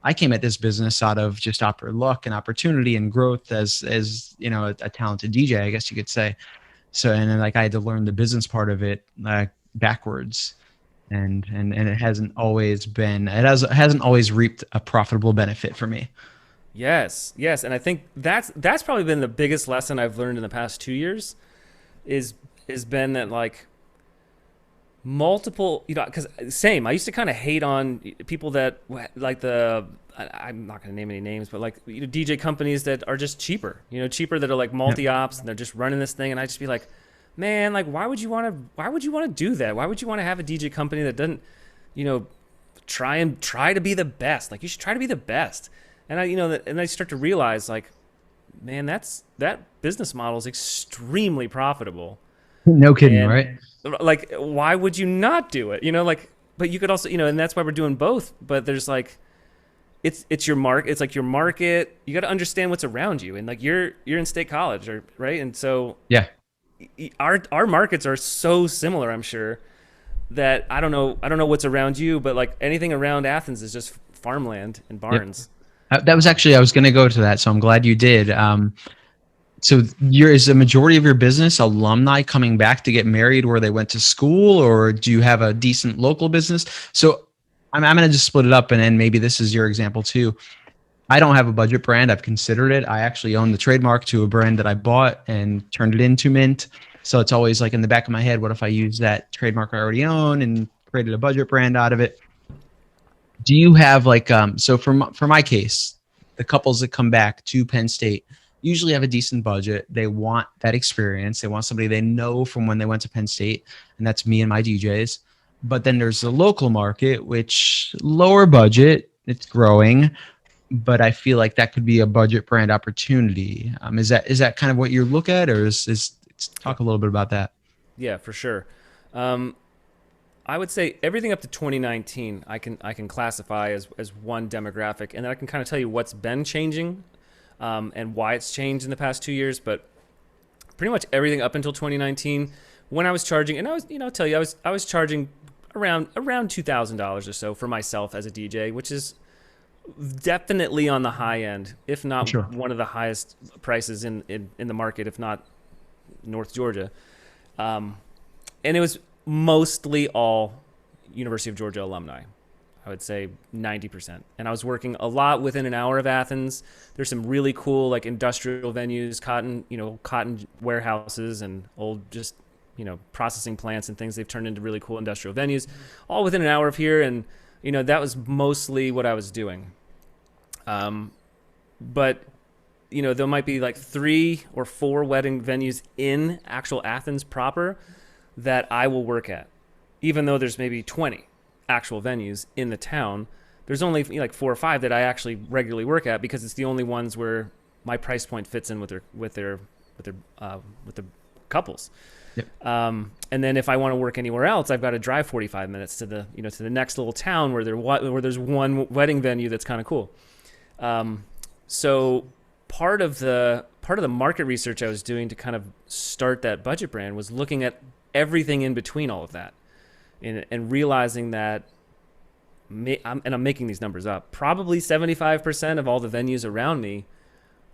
at this business out of just luck and opportunity and growth as a talented DJ, I guess you could say. So, and then like I had to learn the business part of it backwards, and it hasn't always reaped a profitable benefit for me. Yes, and I think that's probably been the biggest lesson I've learned in the past 2 years, is been that like multiple, because I used to kind of hate on people that like I'm not going to name any names, but like DJ companies that are just cheaper, that are like multi-ops and they're just running this thing, and I just be like, man, like why would you want to do that? Why would you want to have a DJ company that doesn't, try to be the best? Like you should try to be the best. And I start to realize like, man, that business model is extremely profitable. No kidding, and, right? Like, why would you not do it? But you could also, and that's why we're doing both. But there's like, it's your market. It's like your market. You got to understand what's around you, and like you're in state college, right? And so yeah, our markets are so similar. I'm sure that I don't know what's around you, but like anything around Athens is just farmland and barns. Yep. That was actually, I was going to go to that, so I'm glad you did. So is the majority of your business alumni coming back to get married where they went to school, or do you have a decent local business? So I'm going to just split it up, and then maybe this is your example too. I don't have a budget brand. I've considered it. I actually own the trademark to a brand that I bought and turned it into Mint. So it's always like in the back of my head, what if I use that trademark I already own and created a budget brand out of it? Do you have like, so for my case, the couples that come back to Penn State usually have a decent budget. They want that experience. They want somebody they know from when they went to Penn State, and that's me and my DJs. But then there's the local market, which lower budget, it's growing, but I feel like that could be a budget brand opportunity. Is that kind of what you look at, or is talk a little bit about that? Yeah, for sure. I would say everything up to 2019, I can classify as one demographic, and then I can kind of tell you what's been changing, and why it's changed in the past 2 years. But pretty much everything up until 2019, when I was charging, and I was charging around $2,000 or so for myself as a DJ, which is Definitely on the high end, if not Sure. one of the highest prices in the market, if not North Georgia. Um, and it was mostly all University of Georgia alumni. I would say 90%. And I was working a lot within an hour of Athens. There's some really cool like industrial venues, cotton warehouses and old just, processing plants and things. They've turned into really cool industrial venues all within an hour of here. And, that was mostly what I was doing. But there might be like 3 or 4 wedding venues in actual Athens proper that I will work at, even though there's maybe 20 actual venues in the town. There's only like 4 or 5 that I actually regularly work at because it's the only ones where my price point fits in with their couples. Yep. And then if I want to work anywhere else, I've got to drive 45 minutes to the next little town where there's one wedding venue that's kind of cool. So part of the market research I was doing to kind of start that budget brand was looking at everything in between all of that, and realizing that, I'm making these numbers up, probably 75% of all the venues around me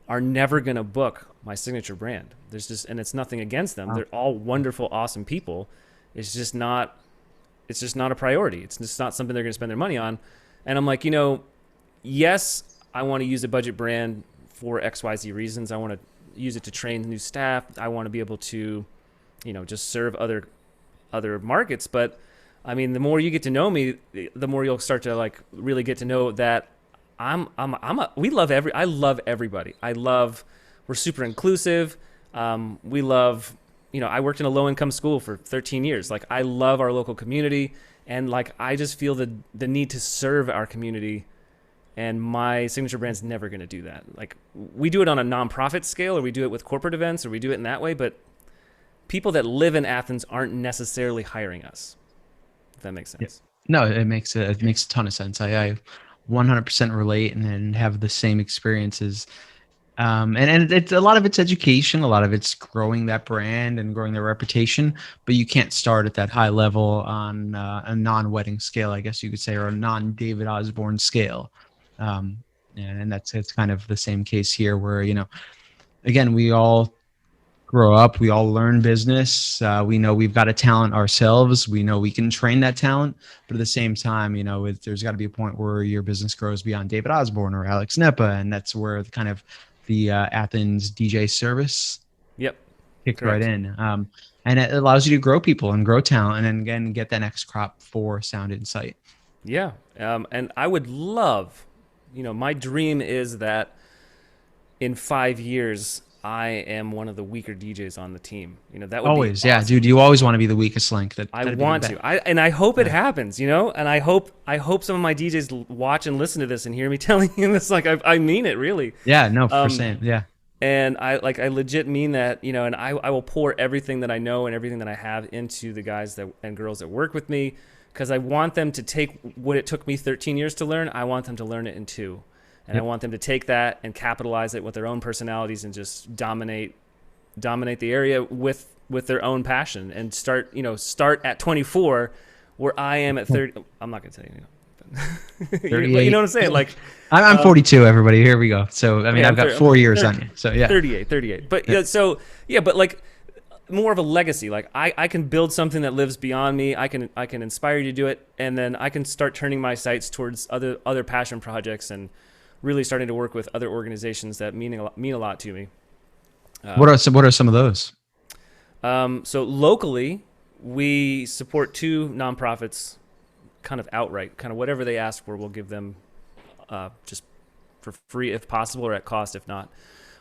are never going to book my signature brand. And it's nothing against them. Wow. They're all wonderful, awesome people. It's just not a priority. It's just not something they're going to spend their money on. And I'm like, yes, I want to use a budget brand for XYZ reasons. I want to use it to train new staff. I want to be able to, just serve other markets. But I mean, the more you get to know me, the more you'll start to like really get to know that I love everybody. We're super inclusive. We love, I worked in a low income school for 13 years. Like I love our local community, and like, I just feel the need to serve our community, and my signature brand's never going to do that. Like we do it on a nonprofit scale, or we do it with corporate events, or we do it in that way. But people that live in Athens aren't necessarily hiring us. If that makes sense. Yeah. No, it makes a ton of sense. I 100% relate and have the same experiences. And it's a lot of it's education, a lot of it's growing that brand and growing their reputation, but you can't start at that high level on a non-wedding scale, I guess you could say, or a non-David Osborne scale. And it's kind of the same case here where, again, we all grow up, we all learn business. We know we've got a talent ourselves. We know we can train that talent, but at the same time, there's got to be a point where your business grows beyond David Osborne or Alex Nepa, and that's where the Athens DJ Service kicked right in. And it allows you to grow people and grow talent, and again get that next crop for Sound Insight. Yeah, and I would love, my dream is that in 5 years I am one of the weaker DJs on the team. That would always, be awesome. Yeah, dude. You always want to be the weakest link. I want to. I hope it happens. And I hope some of my DJs watch and listen to this and hear me telling you this. Like I mean it really. Yeah. No, for saying. Yeah. And I legit mean that. And I will pour everything that I know and everything that I have into the guys and girls that work with me, because I want them to take what it took me 13 years to learn. I want them to learn it in 2. And I want them to take that and capitalize it with their own personalities and just dominate the area with their own passion, and start at 24 where I am at 30. I'm not going to tell you. You know what I'm saying? Like I'm 42, everybody. Here we go. So, I mean, I've got 4 years on you. So, yeah. 38. But but like more of a legacy. Like I can build something that lives beyond me. I can inspire you to do it. And then I can start turning my sights towards other passion projects, and really starting to work with other organizations that mean a lot to me. What are some of those? So locally, we support 2 nonprofits, kind of outright, kind of whatever they ask for, we'll give them just for free if possible, or at cost if not.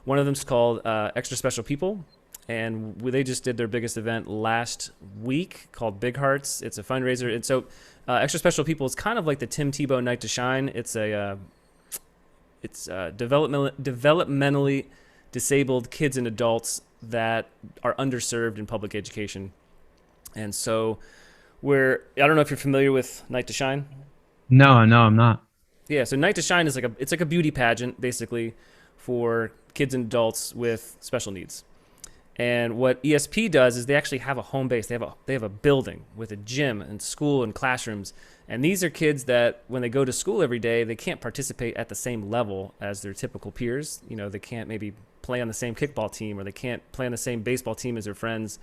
One of them is called Extra Special People, and they just did their biggest event last week called Big Hearts. It's a fundraiser, and so Extra Special People is kind of like the Tim Tebow Night to Shine. It's developmentally disabled kids and adults that are underserved in public education. And so I don't know if you're familiar with Night to Shine. No, I'm not. Yeah, so Night to Shine is it's like a beauty pageant basically for kids and adults with special needs. And what ESP does is they actually have a home base. They have a building with a gym and school and classrooms. And these are kids that when they go to school every day, they can't participate at the same level as their typical peers. You know, they can't maybe play on the same kickball team, or they can't play on the same baseball team as their friends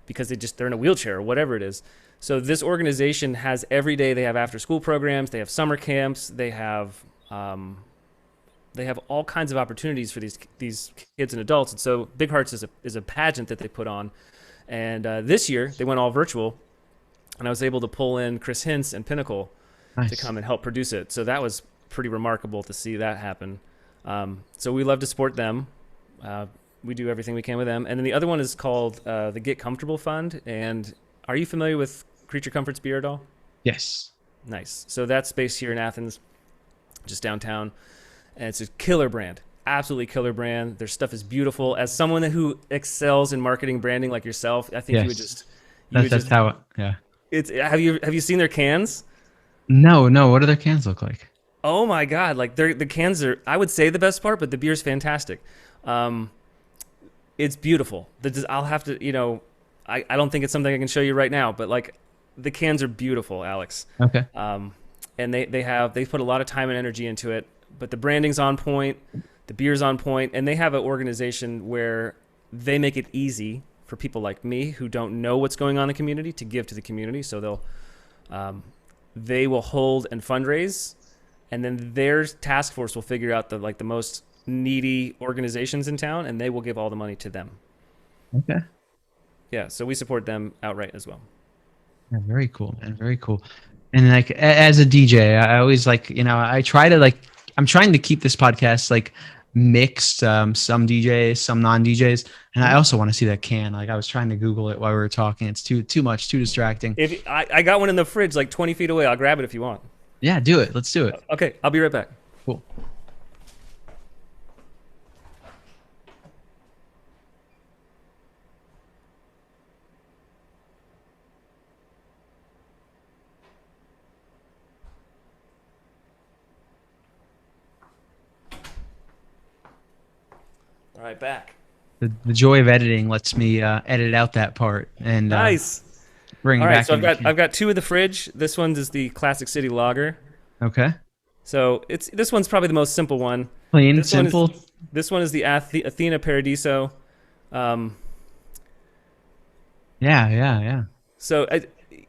because they're in a wheelchair or whatever it is. So this organization has every day, they have after school programs, they have summer camps, they have all kinds of opportunities for these kids and adults. And so Big Hearts is a pageant that they put on. And this year they went all virtual, and I was able to pull in Chris Hintz and Pinnacle to come and help produce it. So that was pretty remarkable to see that happen. So we love to support them. We do everything we can with them. And then the other one is called the Get Comfortable Fund. And are you familiar with Creature Comforts beer at all? Yes. Nice. So that's based here in Athens, just downtown. And it's a killer brand, absolutely killer brand. Their stuff is beautiful. As someone who excels in marketing branding like yourself, I think Yes. you would just... That's how it, yeah. Have you seen their cans? No. What do their cans look like? Oh my God. Like the cans are, I would say, the best part, but the beer's fantastic. It's beautiful. I'll have to, I don't think it's something I can show you right now, but like the cans are beautiful, Alex. Okay. And they put a lot of time and energy into it, but the branding's on point, the beer's on point, and they have an organization where they make it easy for people like me who don't know what's going on in the community to give to the community. So they will hold and fundraise, and then their task force will figure out the most needy organizations in town, and they will give all the money to them. Okay. Yeah, so we support them outright as well. Yeah, very cool, man. Very cool. And like as a DJ, I always I try to I'm trying to keep this podcast mixed, some DJs, some non-DJs, and I also want to see that can. I was trying to Google it while we were talking. It's too much, too distracting. If I got one in the fridge 20 feet away, I'll grab it if you want. Yeah, do it. Let's do it. Okay, I'll be right back. Cool. All right, back. The joy of editing lets me edit out that part and nice. Bring all back. Right, so I've got two in the fridge. This one is the Classic City Lager. Okay. So this one's probably the most simple one. Plain, simple. This one is the Athena Paradiso. Yeah. So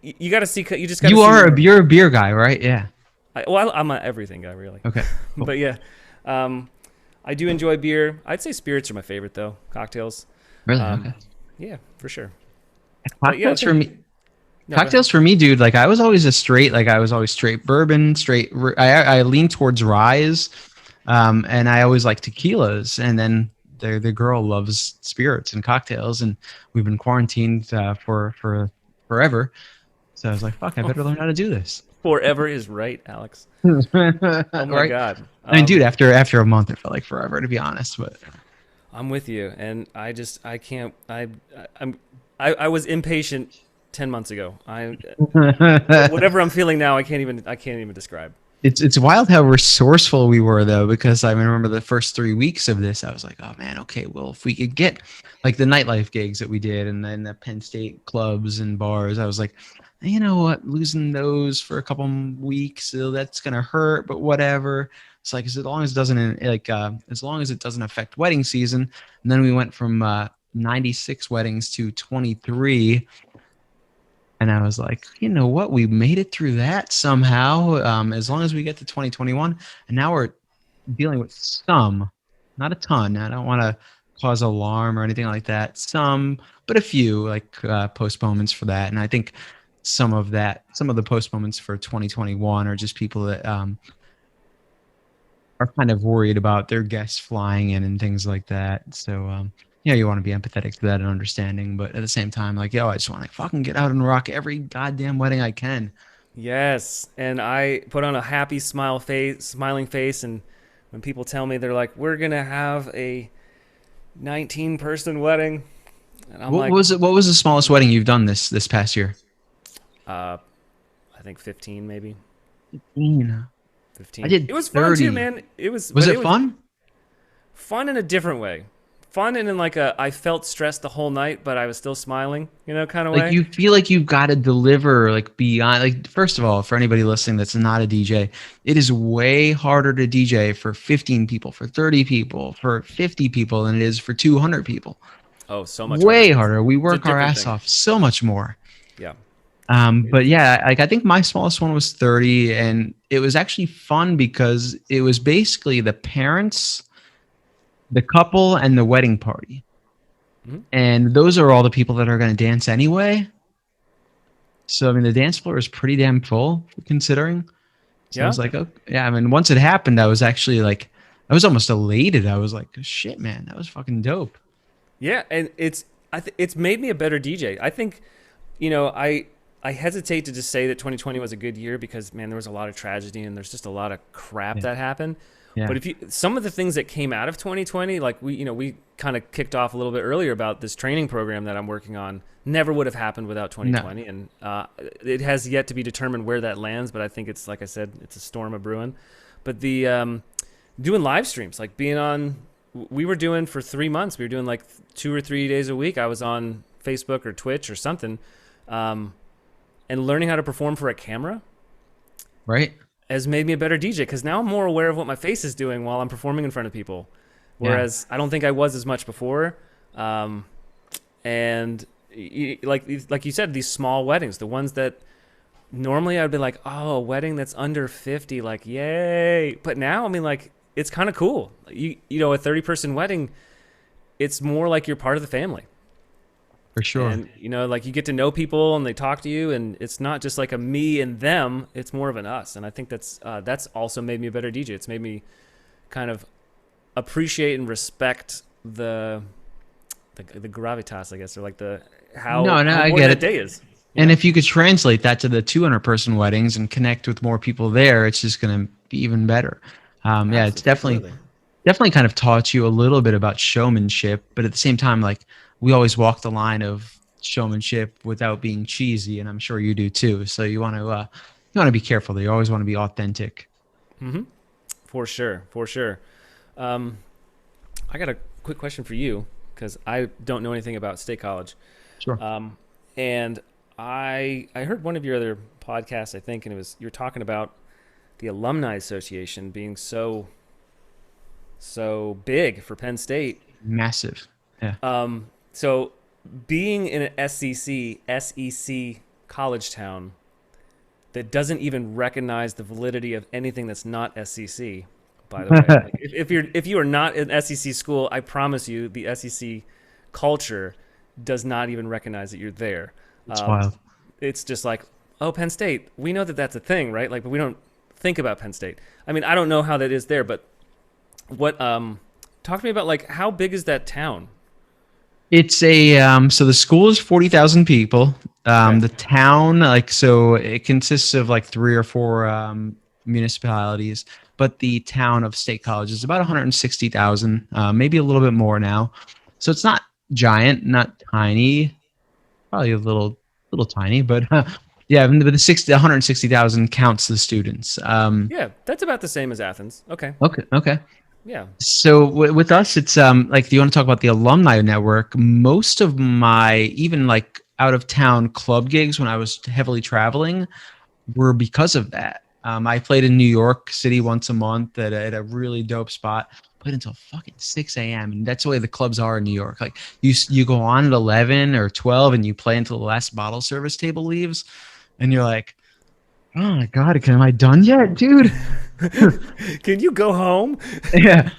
you got to see. You just got. You're a beer guy, right? Yeah. I'm an everything guy, really. Okay. Cool. But yeah, I do enjoy beer. I'd say spirits are my favorite though. Cocktails. Really? Okay. Yeah, for sure. Cocktails for me. Cocktails for me, dude. I was always straight bourbon, I lean towards ryes, and I always like tequilas. And then the girl loves spirits and cocktails, and we've been quarantined for forever. So I was like, fuck, I better learn how to do this. Forever is right, Alex. Oh my right? God. I mean, dude, after a month, it felt like forever, to be honest. But I'm with you, and I can't. I was impatient 10 months ago. Whatever I'm feeling now, I can't even describe. It's wild how resourceful we were, though, because I remember the first 3 weeks of this, I was like, oh man, okay, well, if we could get the nightlife gigs that we did, and then the Penn State clubs and bars, I was like, you know what, losing those for a couple weeks, so that's gonna hurt, but whatever. It's as long as it doesn't as long as it doesn't affect wedding season. And then we went from 96 weddings to 23. And I was like, you know what? We made it through that somehow, as long as we get to 2021. And now we're dealing with some, not a ton. I don't want to cause alarm or anything like that. Some, but a few postponements for that. And I think some of the postponements for 2021 are just people that are kind of worried about their guests flying in and things like that. So, you want to be empathetic to that and understanding, but at the same time, I just want to fucking get out and rock every goddamn wedding I can. Yes, and I put on a happy smiling face, and when people tell me they're like, "We're gonna have a 19-person wedding," and I'm what was the smallest wedding you've done this past year? I think 15, maybe. 15. I did. It was 30. Fun too, man. Was it fun? Fun in a different way. fun and in like a I felt stressed the whole night, but I was still smiling, kind of Like way. you feel like you've got to deliver like beyond, like first of all, for anybody listening that's not a DJ, it is way harder to DJ for 15 people, for 30 people, for 50 people than it is for 200 people. Oh, so much harder. Way harder. We It's a work our different ass thing. off so much more. Yeah. But yeah, like I think my smallest one was 30, and it was actually fun because it was basically the parents, the couple, and the wedding party. Mhm. And those are all the people that are going to dance anyway. So I mean, the dance floor is pretty damn full considering. So I Yeah. was like, oh yeah. I mean, once it happened, I was actually like, I was almost elated. I was like, shit, man, that was fucking dope. Yeah, and it's made me a better DJ. I think, I hesitate to just say that 2020 was a good year because man, there was a lot of tragedy and there's just a lot of crap Yeah, that happened. yeah, But if you some of the things that came out of 2020, like we kind of kicked off a little bit earlier about this training program that I'm working on, never would have happened without no, 2020, and it has yet to be determined where that lands. But I think it's like I said, it's a storm of brewing. But the doing live streams, like being on, we were doing for 3 months. We were doing like 2 or 3 days a week. I was on Facebook or Twitch or something, and learning how to perform for a camera right? has made me a better DJ because now I'm more aware of what my face is doing while I'm performing in front of people. Yeah, Whereas I don't think I was as much before. And like you said, these small weddings, the ones that normally I'd be like, oh, a wedding that's under 50, like yay. But now I mean, like it's kind of cool. A 30-person wedding, it's more like you're part of the family. for sure. And like you get to know people and they talk to you, and it's not just like a me and them, it's more of an us. And I think that's also made me a better DJ. It's made me kind of appreciate and respect the gravitas, I guess, or like the how No, no, how I important get that it. day is. And if you could translate that to the 200-person weddings and connect with more people there, it's just going to be even better. Yeah, it's definitely Absolutely. definitely kind of taught you a little bit about showmanship, but at the same time, like we always walk the line of showmanship without being cheesy, and I'm sure you do too. So you want to be careful. You always want to be authentic. Mm-hmm. For sure, for sure. Um, I got a quick question for you because I don't know anything about State College. Sure. And I heard one of your other podcasts, I think, and you were talking about the Alumni Association being so big for Penn State. Massive. Yeah. So being in an SEC college town that doesn't even recognize the validity of anything that's not SEC. By the way, like if you are not an SEC school, I promise you, the SEC culture does not even recognize that you're there. It's wild. It's just like, oh, Penn State. We know that that's a thing, right? Like, but we don't think about Penn State. I mean, I don't know how that is there, but what? Talk to me about like how big is that town? It's so the school is 40,000 people. Okay. The town, like, so it consists of like three or four municipalities, but the town of State College is about 160,000, maybe a little bit more now. So it's not giant, not tiny, probably a little tiny, but yeah, but the 160,000 counts the students. Yeah, that's about the same as Athens. Okay. Okay. Yeah. So with us, it's like, do you want to talk about the alumni network? Most of my even like out of town club gigs when I was heavily traveling were because of that. I played in New York City once a month at a really dope spot. Played until fucking 6 a.m. and that's the way the clubs are in New York. Like you go on at 11 or 12 and you play until the last bottle service table leaves, and you're like, oh my god, am I done yet, dude? Can you go home? Yeah.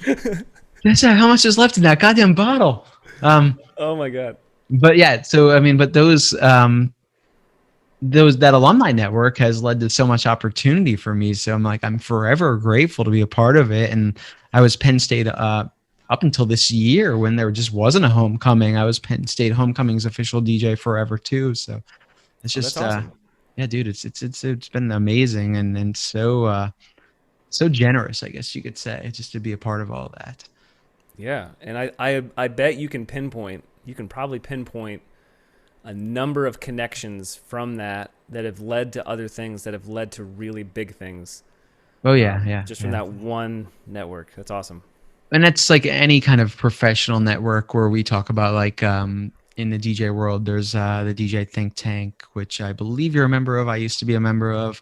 That's how much is left in that goddamn bottle. Oh my god. But yeah, so I mean, but those that alumni network has led to so much opportunity for me. So I'm like, I'm forever grateful to be a part of it. And I was Penn State up until this year when there just wasn't a homecoming. I was Penn State homecoming's official DJ forever too. So it's Oh, that's just awesome. yeah, dude, it's been amazing and so generous, I guess you could say, just to be a part of all that. Yeah, and I bet you can probably pinpoint a number of connections from that have led to other things that have led to really big things. Oh yeah, yeah, Just from yeah. that one network. That's awesome. And that's like any kind of professional network where we talk about like in the DJ world, there's the DJ Think Tank, which I believe you're a member of. I used to be a member of.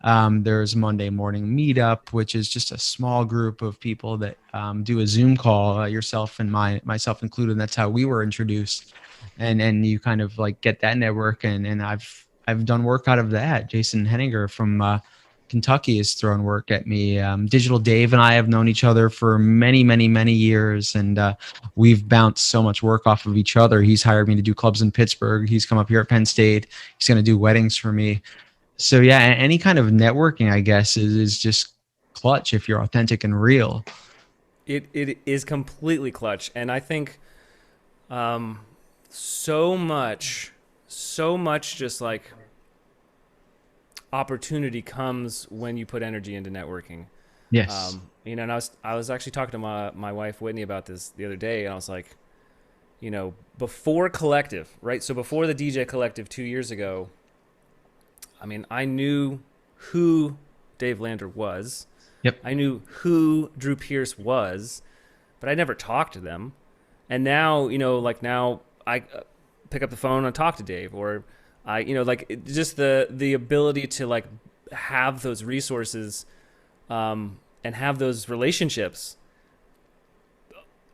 There's Monday Morning Meetup, which is just a small group of people that do a Zoom call, yourself and myself included. That's how we were introduced, and you kind of like get that network, and I've done work out of that. Jason Henninger from Kentucky has thrown work at me. Digital Dave and I have known each other for many, many, many years, and we've bounced so much work off of each other. He's hired me to do clubs in Pittsburgh. He's come up here at Penn State. He's going to do weddings for me. So yeah, any kind of networking, I guess, is just clutch if you're authentic and real. It is completely clutch, and I think so much just like opportunity comes when you put energy into networking. Yes. And I was actually talking to my wife Whitney about this the other day, and I was like, before Collective, right? So before the DJ Collective 2 years ago, I mean, I knew who Dave Lander was. Yep. I knew who Drew Pierce was, but I never talked to them. And now, now I pick up the phone and talk to Dave, or just the ability to like have those resources and have those relationships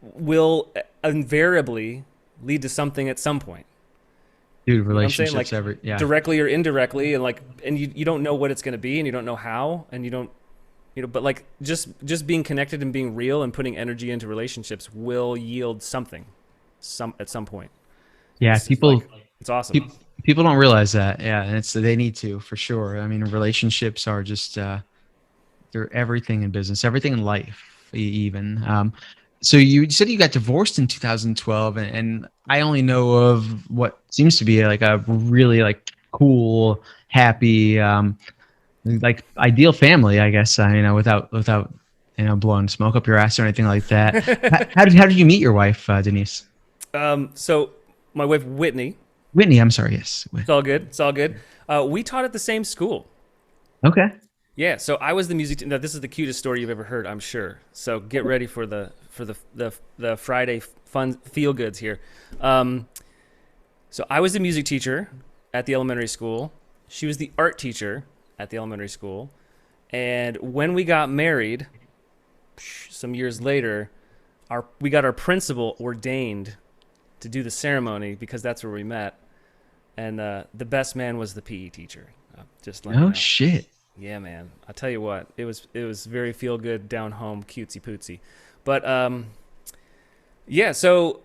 will invariably lead to something at some point. Dude, relationships, like, directly or indirectly, and you don't know what it's going to be, and you don't know how, and you don't, but like just being connected and being real and putting energy into relationships will yield something, at some point. Yeah, people, it's awesome. People don't realize that. Yeah, and they need to, for sure. I mean, relationships are just they're everything in business, everything in life, even. So you said you got divorced in 2012, and I only know of what seems to be like a really like cool, happy, like ideal family, I guess. Without blowing smoke up your ass or anything like that. How did you meet your wife, Denise? So my wife Whitney. Whitney, I'm sorry. Yes. It's all good. It's all good. We taught at the same school. Okay. Yeah, so I was the music. Now, this is the cutest story you've ever heard, I'm sure. So get ready for the Friday fun feel goods here. So I was the music teacher at the elementary school. She was the art teacher at the elementary school. And when we got married, some years later, we got our principal ordained to do the ceremony because that's where we met. And the best man was the PE teacher. Just let you know. Shit. Yeah, man. I'll tell you what, it was very feel good, down home, cutesy pootsy. But yeah, so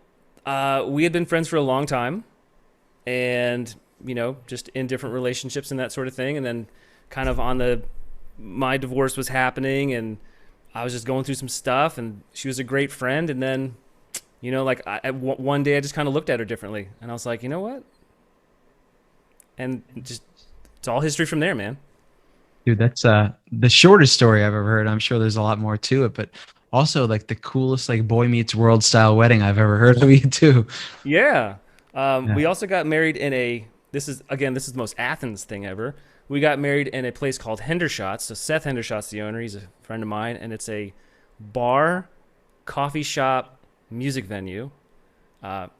we had been friends for a long time, and just in different relationships and that sort of thing. And then kind of my divorce was happening, and I was just going through some stuff, and she was a great friend. And then, one day I just kind of looked at her differently, and I was like, you know what? And just, it's all history from there, man. Dude, that's the shortest story I've ever heard. I'm sure there's a lot more to it, but also like the coolest like boy meets world style wedding I've ever heard of you too. Yeah. We also got married in this is the most Athens thing ever. We got married in a place called Hendershot's. So Seth Hendershot's the owner. He's a friend of mine, and it's a bar, coffee shop, music venue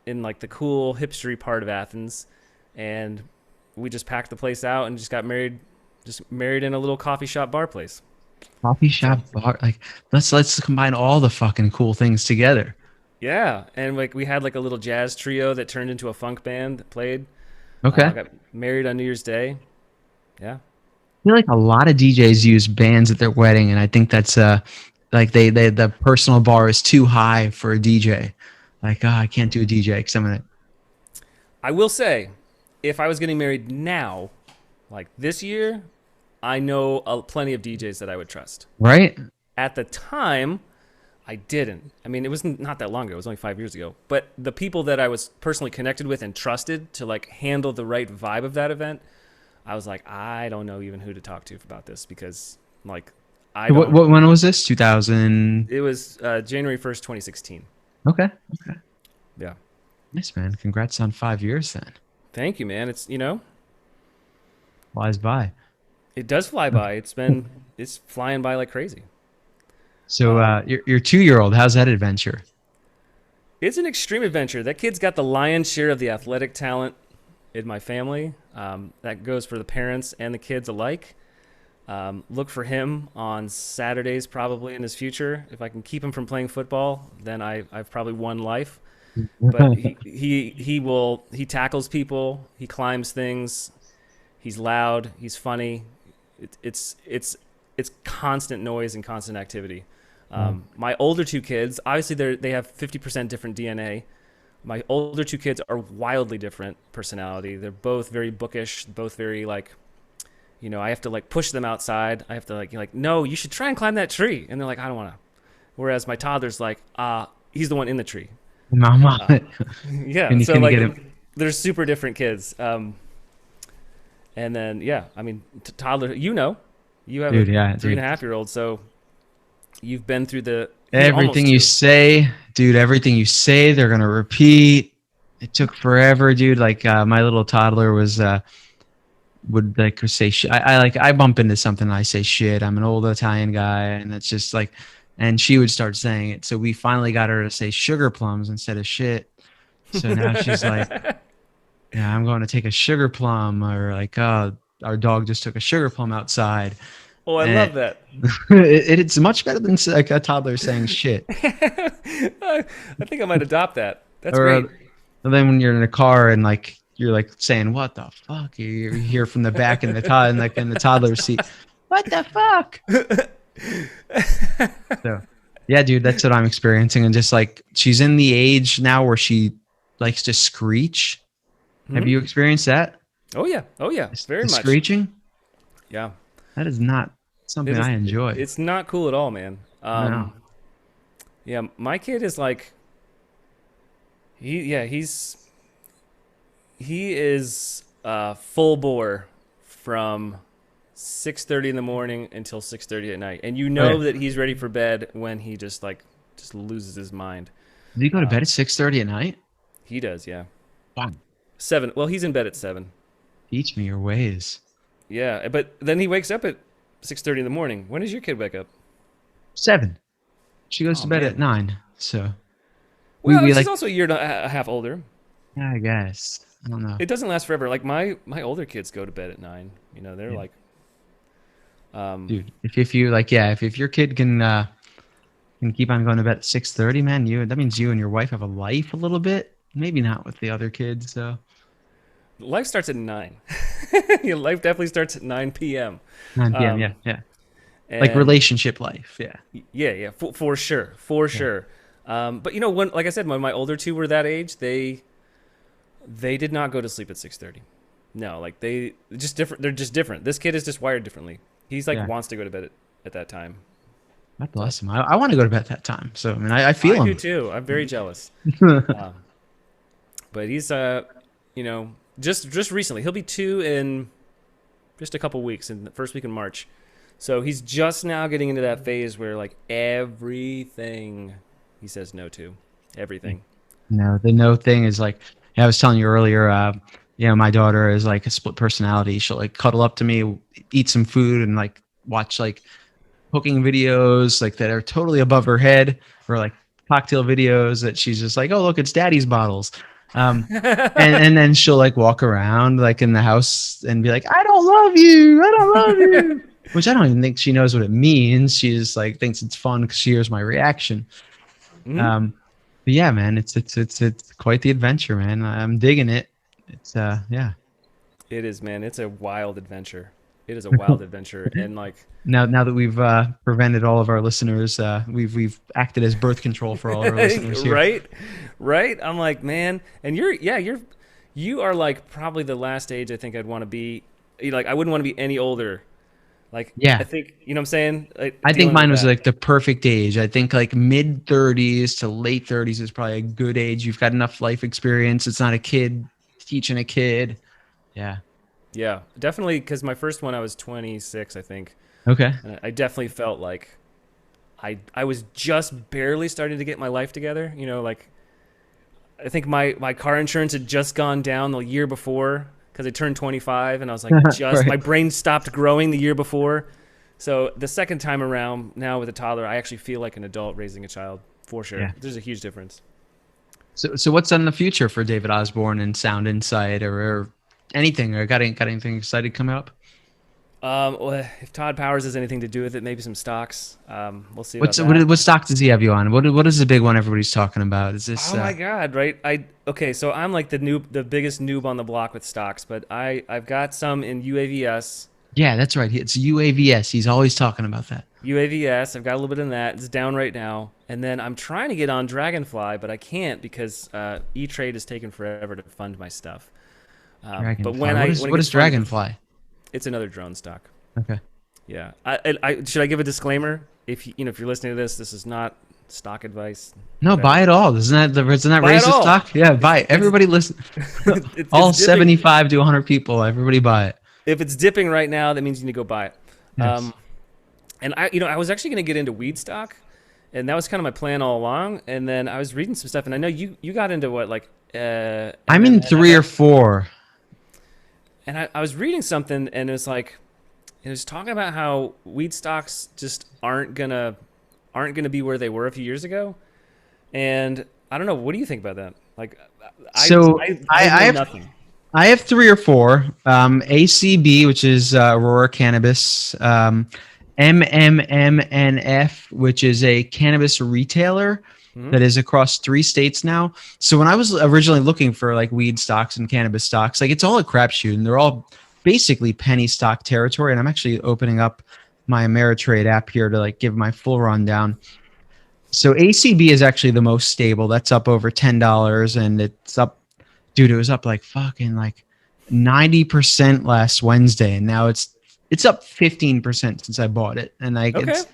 in like the cool hipstery part of Athens. And we just packed the place out and just got married. Just married in a little coffee shop bar place. Coffee shop bar, like let's combine all the fucking cool things together. Yeah, and like we had like a little jazz trio that turned into a funk band that played. Okay. Got married on New Year's Day. Yeah. I feel like a lot of DJs use bands at their wedding, and I think that's like the personal bar is too high for a DJ. Like, I can't do a DJ because I'm gonna. I will say, if I was getting married now, like this year, I know plenty of DJs that I would trust. Right? At the time, I didn't. I mean, it was not that long ago. It was only 5 years ago. But the people that I was personally connected with and trusted to like handle the right vibe of that event, I was like, I don't know even who to talk to about this because like I don't. When was this? 2000. It was January 1st, 2016. Okay. Yeah. Nice, man. Congrats on 5 years then. Thank you, man. It's Flies by. It does fly by. It's flying by like crazy. So your 2-year-old, how's that adventure? It's an extreme adventure. That kid's got the lion's share of the athletic talent in my family. That goes for the parents and the kids alike. Look for him on Saturdays probably in his future. If I can keep him from playing football, then I've probably won life. But he tackles people, he climbs things, he's loud, he's funny. It's constant noise and constant activity. My older two kids, obviously they have 50% different DNA. My older two kids are wildly different personality. They're both very bookish, both very like, I have to like push them outside. I have to like, no, you should try and climb that tree. And they're like, I don't want to. Whereas my toddler's like, he's the one in the tree. Mama. Yeah. So like, they're super different kids. And then, yeah, I mean, toddler, you have dude, a yeah, 3.5-year-old. So you've been through everything you say, dude, everything you say, they're going to repeat. It took forever, dude. Like my little toddler would like say shit. I bump into something and I say shit. I'm an old Italian guy, and it's just like, and she would start saying it. So we finally got her to say sugar plums instead of shit. So now she's like, yeah, I'm going to take a sugar plum, or like, oh, our dog just took a sugar plum outside. Oh, I love that. It's much better than like a toddler saying shit. I think I might adopt that. That's or, great. And then when you're in a car and like you're like saying, "What the fuck?" You hear from the back in the toddler seat, "What the fuck?" So, yeah, dude, that's what I'm experiencing, and just like she's in the age now where she likes to screech. Mm-hmm. Have you experienced that? Oh yeah, very much. Screeching. Yeah, that is not something I enjoy. It's not cool at all, man. No. Yeah, my kid is like, he is full bore from 6:30 in the morning until 6:30 at night, and that he's ready for bed when he just loses his mind. Does he go to bed at 6:30 at night? He does, yeah. Wow. 7. Well, he's in bed at 7. Teach me your ways. Yeah, but then he wakes up at 6:30 in the morning. When does your kid wake up? 7. She goes to bed at 9. So. Well, she's also a year and a half older. Yeah, I guess. I don't know. It doesn't last forever. Like my older kids go to bed at 9. They're like. Dude, if you like, yeah, if your kid can keep on going to bed at 6:30, man, that means you and your wife have a life a little bit. Maybe not with the other kids, so. Life starts at 9. Your life definitely starts at 9 p.m. 9 p.m. Yeah. Like relationship life, yeah. Yeah, for sure, sure. But when, like I said, when my older two were that age, they did not go to sleep at 6:30. No, like they're just different. This kid is just wired differently. He's like wants to go to bed at that time. God bless him. I want to go to bed at that time. So I mean, I feel him. I do too. I'm very jealous. But he's just recently. He'll be 2 in just a couple weeks, in the first week in March. So he's just now getting into that phase where like everything he says no to. Everything. No, the no thing is like I was telling you earlier, my daughter is like a split personality. She'll like cuddle up to me, eat some food, and like watch like cooking videos like that are totally above her head, or like cocktail videos that she's just like, oh look, it's daddy's bottles. And then she'll like walk around like in the house and be like, I don't love you. Which I don't even think she knows what it means. She just like thinks it's fun because she hears my reaction. Mm-hmm. But yeah, man, it's quite the adventure, man. I'm digging it. It's yeah. It is, man. It's a wild adventure. It is a wild adventure, and like now that we've prevented all of our listeners, we've acted as birth control for all our listeners here. Right. I'm like, man, and you are like probably the last age I think I'd want to be. Like, I wouldn't want to be any older. Like, yeah, I think what I'm saying. Like, I think mine was like the perfect age. I think like mid 30s to late 30s is probably a good age. You've got enough life experience. It's not a kid teaching a kid. Yeah, definitely, because my first one I was 26, I think. Okay. And I definitely felt like I was just barely starting to get my life together. Like I think my car insurance had just gone down the year before because I turned 25, and I was like, right. My brain stopped growing the year before. So the second time around, now with a toddler, I actually feel like an adult raising a child for sure. Yeah. There's a huge difference. So what's in the future for David Osborne and Sound Insight or anything? Or got anything excited coming up? Well, if Todd Powers has anything to do with it, maybe some stocks. We'll see about What's that. what stock does he have you on? What is the big one everybody's talking about? Is this? Oh my God! Right? Okay. So I'm like the biggest noob on the block with stocks, but I've got some in UAVS. Yeah, that's right. It's UAVS. He's always talking about that. UAVS. I've got a little bit in that. It's down right now, and then I'm trying to get on Dragonfly, but I can't because E-Trade is taking forever to fund my stuff. Dragonfly. But when what is Dragonfly? It's another drone stock. Okay. Yeah. Should I give a disclaimer? If if you're listening to this is not stock advice. No, Whatever. buy it all. Doesn't that Buy raise it the all. stock? Yeah, buy it. Everybody listen. All it's dipping. 75 to 100 people. Everybody buy it. If it's dipping right now, that means you need to go buy it. Yes. And I was actually going to get into weed stock, and that was kind of my plan all along. And then I was reading some stuff, and I know you got into what I'm in 3 or 4. And I was reading something, and it was talking about how weed stocks just aren't gonna be where they were a few years ago. And I don't know. What do you think about that? Like, I know nothing. I have 3 or 4. ACB, which is Aurora Cannabis. MMMNF, which is a cannabis retailer that is across 3 states now. So when I was originally looking for like weed stocks and cannabis stocks, like it's all a crapshoot, and they're all basically penny stock territory. And I'm actually opening up my Ameritrade app here to like give my full rundown. So ACB is actually the most stable. That's up over $10, and it's up. Dude, it was up like fucking like 90% last Wednesday, and now it's up 15% since I bought it, and like it's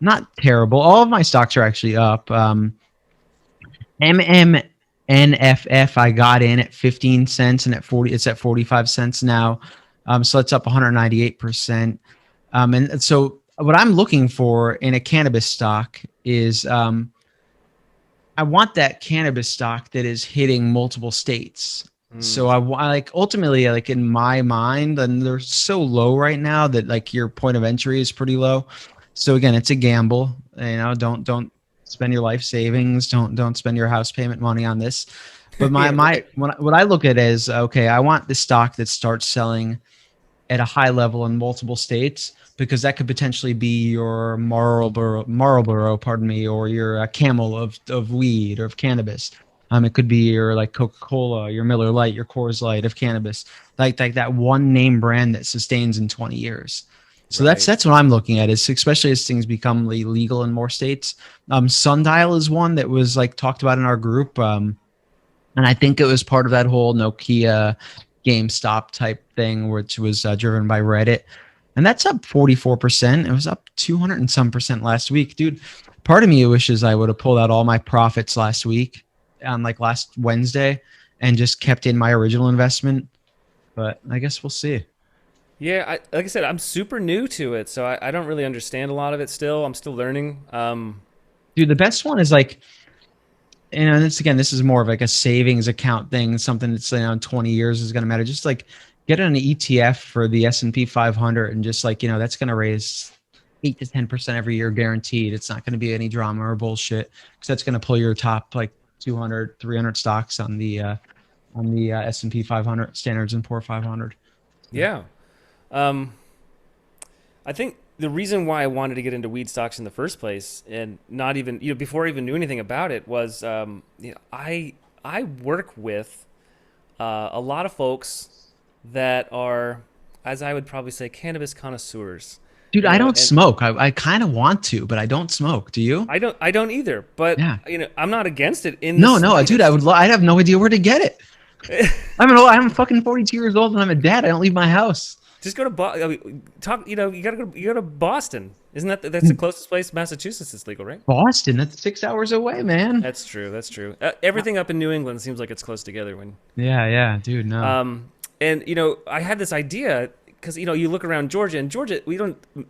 not terrible. All of my stocks are actually up. MMNFF I got in at 15 cents, and it's at 45 cents now. So it's up 198%. And so what I'm looking for in a cannabis stock is I want that cannabis stock that is hitting multiple states. So I like ultimately, like in my mind, and they're so low right now that like your point of entry is pretty low. So again, it's a gamble. You know, don't spend your life savings. Don't spend your house payment money on this. But what I look at is, okay, I want the stock that starts selling at a high level in multiple states, because that could potentially be your Marlboro, pardon me, or your Camel of weed or of cannabis. It could be your like Coca-Cola, your Miller Lite, your Coors Light of cannabis, like that one name brand that sustains in 20 years. So Right. that's what I'm looking at, is especially as things become legal in more states. Sundial is one that was like talked about in our group. And I think it was part of that whole Nokia GameStop type thing, which was driven by Reddit. And that's up 44%. It was up 200 and some percent last week. Dude, part of me wishes I would have pulled out all my profits last week on like last Wednesday and just kept in my original investment. But I guess we'll see. Yeah, like I said, I'm super new to it, so I don't really understand a lot of it still. I'm still learning. Dude, the best one is like, and this is more of like a savings account thing, something that's in 20 years is going to matter. Just like get an ETF for the S&P 500, and just like, that's going to raise 8 to 10% every year guaranteed. It's not going to be any drama or bullshit, because that's going to pull your top like 200, 300 stocks on the S&P 500, Standards and Poor's 500. Yeah. I think the reason why I wanted to get into weed stocks in the first place, and not even, before I even knew anything about it, was I work with a lot of folks that are, as I would probably say, cannabis connoisseurs. Dude, I don't smoke. I kind of want to, but I don't smoke. Do you? I don't either. But yeah. I'm not against it. No, dude, I'd have no idea where to get it. I'm fucking 42 years old and I'm a dad. I don't leave my house. Just go to you gotta go to Boston. Isn't that's the closest place? Massachusetts is legal, right? Boston, that's 6 hours away, man. That's true. Everything up in New England seems like it's close together. Yeah, dude, no. And I had this idea, because you look around Georgia, and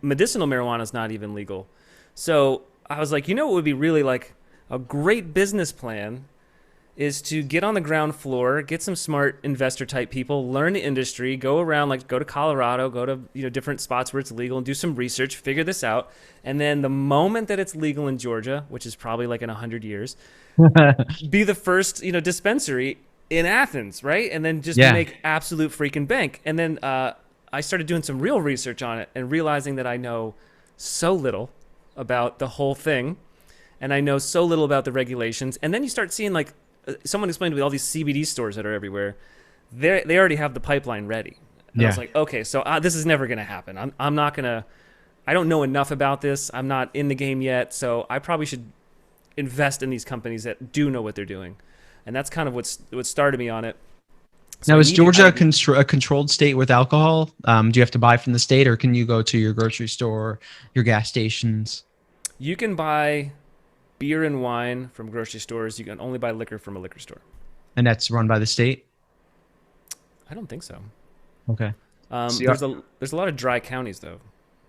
medicinal marijuana is not even legal. So I was like, what would be really like a great business plan is to get on the ground floor, get some smart investor type people, learn the industry, go around, like go to Colorado, go to different spots where it's legal and do some research, figure this out. And then the moment that it's legal in Georgia, which is probably like in 100 years, be the first, dispensary in Athens, right? And then just make absolute freaking bank. And then I started doing some real research on it and realizing that I know so little about the whole thing. And I know so little about the regulations. And then you start seeing like, someone explained to me all these CBD stores that are everywhere. They already have the pipeline ready. And I was like, okay, so this is never going to happen. I'm not going to. I don't know enough about this. I'm not in the game yet, so I probably should invest in these companies that do know what they're doing. And that's kind of what started me on it. So now, is Georgia a controlled state with alcohol? Do you have to buy from the state, or can you go to your grocery store, your gas stations? You can buy beer and wine from grocery stores. You can only buy liquor from a liquor store. And that's run by the state? I don't think so. Okay. There's a lot of dry counties though.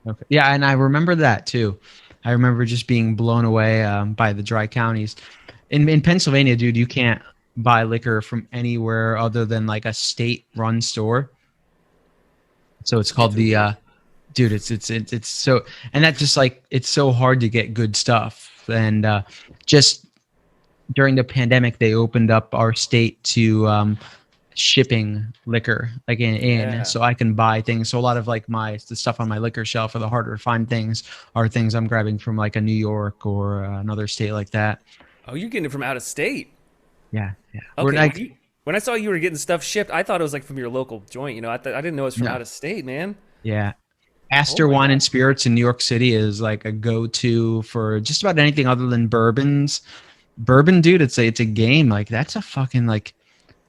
Okay. Yeah, and I remember that too. I remember just being blown away by the dry counties. In Pennsylvania, dude, you can't buy liquor from anywhere other than like a state-run store. So it's called the dude. It's so, and that just like it's so hard to get good stuff. And just during the pandemic, they opened up our state to shipping liquor like in so I can buy things. So a lot of like the stuff on my liquor shelf or the harder to find things are things I'm grabbing from like a New York or another state like that. Oh, you're getting it from out of state? Yeah. Okay. When I saw you were getting stuff shipped, I thought it was like from your local joint. I didn't know it was from out of state, man. Yeah. Astor Wine and Spirits in New York City is like a go-to for just about anything other than bourbons. Bourbon, dude, it's a game. Like that's a fucking like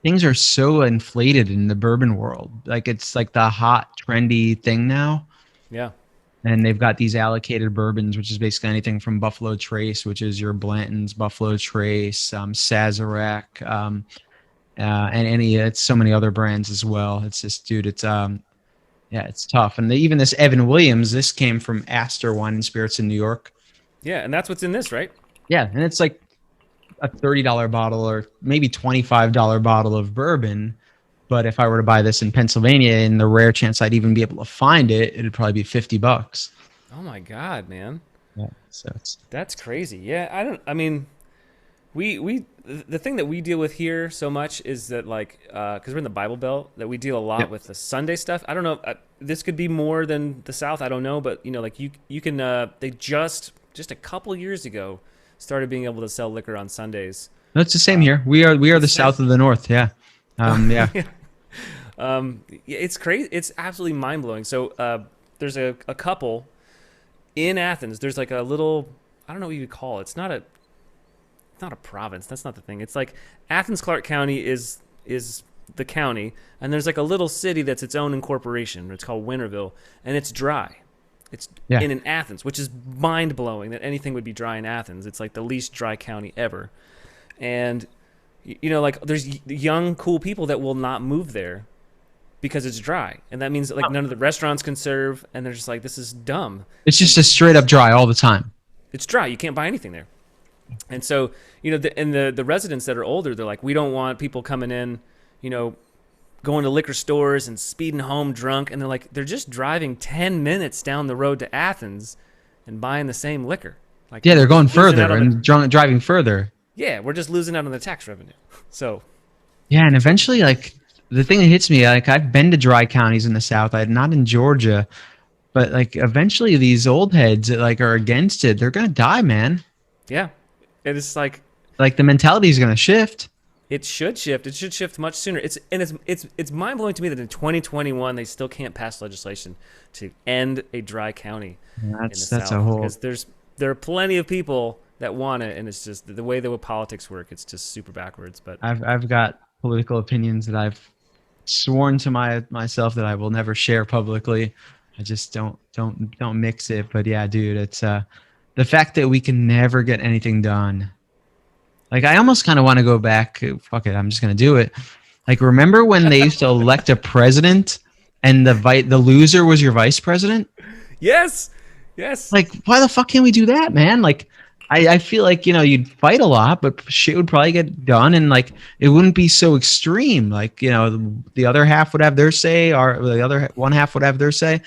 things are so inflated in the bourbon world. Like it's like the hot trendy thing now. Yeah. And they've got these allocated bourbons, which is basically anything from Buffalo Trace, which is your Blanton's, Buffalo Trace, Sazerac, and it's so many other brands as well. It's just, dude, it's it's tough. And even this Evan Williams, this came from Astor Wine and Spirits in New York. Yeah, and that's what's in this, right? Yeah, and it's like a $30 bottle or maybe $25 bottle of bourbon. But if I were to buy this in Pennsylvania, in the rare chance I'd even be able to find it, it'd probably be $50. Oh my God, man. Yeah, so that's crazy. Yeah, the thing that we deal with here so much is that like, cause we're in the Bible Belt, that we deal a lot with the Sunday stuff. I don't know. This could be more than the South. I don't know, but like you can, they just a couple years ago started being able to sell liquor on Sundays. No, it's the same here. We are the South of the North. Yeah. Yeah. It's crazy. It's absolutely mind blowing. So, there's a couple in Athens. There's like a little, I don't know what you would call it. It's not a province. That's not the thing. It's like Athens, Clark County is the county, and there's like a little city that's its own incorporation. It's called Winterville, and it's dry. It's in Athens, which is mind blowing that anything would be dry in Athens. It's like the least dry county ever, and like there's young, cool people that will not move there because it's dry, and that means that like none of the restaurants can serve, and they're just like, this is dumb. It's just a straight up dry all the time. It's dry. You can't buy anything there. And so, the residents that are older, they're like, we don't want people coming in, going to liquor stores and speeding home drunk. And they're just driving 10 minutes down the road to Athens and buying the same liquor. Like, yeah, they're going further and driving further. Yeah, we're just losing out on the tax revenue. So, yeah, and eventually, like, the thing that hits me, like, I've been to dry counties in the South. Not in Georgia, but like, eventually, these old heads that like are against it, they're gonna die, man. Yeah, it's like the mentality is gonna shift. It should shift. It should shift much sooner. It's mind blowing to me that in 2021 they still can't pass legislation to end a dry county in the South. Because there are plenty of people that want it, and it's just the way that politics work. It's just super backwards. But I've got political opinions that I've sworn to myself that I will never share publicly. I just don't mix it. But yeah, dude, it's the fact that we can never get anything done. Like, I almost kind of want to go back. Fuck it, I'm just going to do it. Like, remember when they used to elect a president and the loser was your vice president? Yes. Like, why the fuck can't we do that, man? Like, I feel like, you'd fight a lot, but shit would probably get done, and like it wouldn't be so extreme. Like, the other half would have their say, or the other one half would have their say,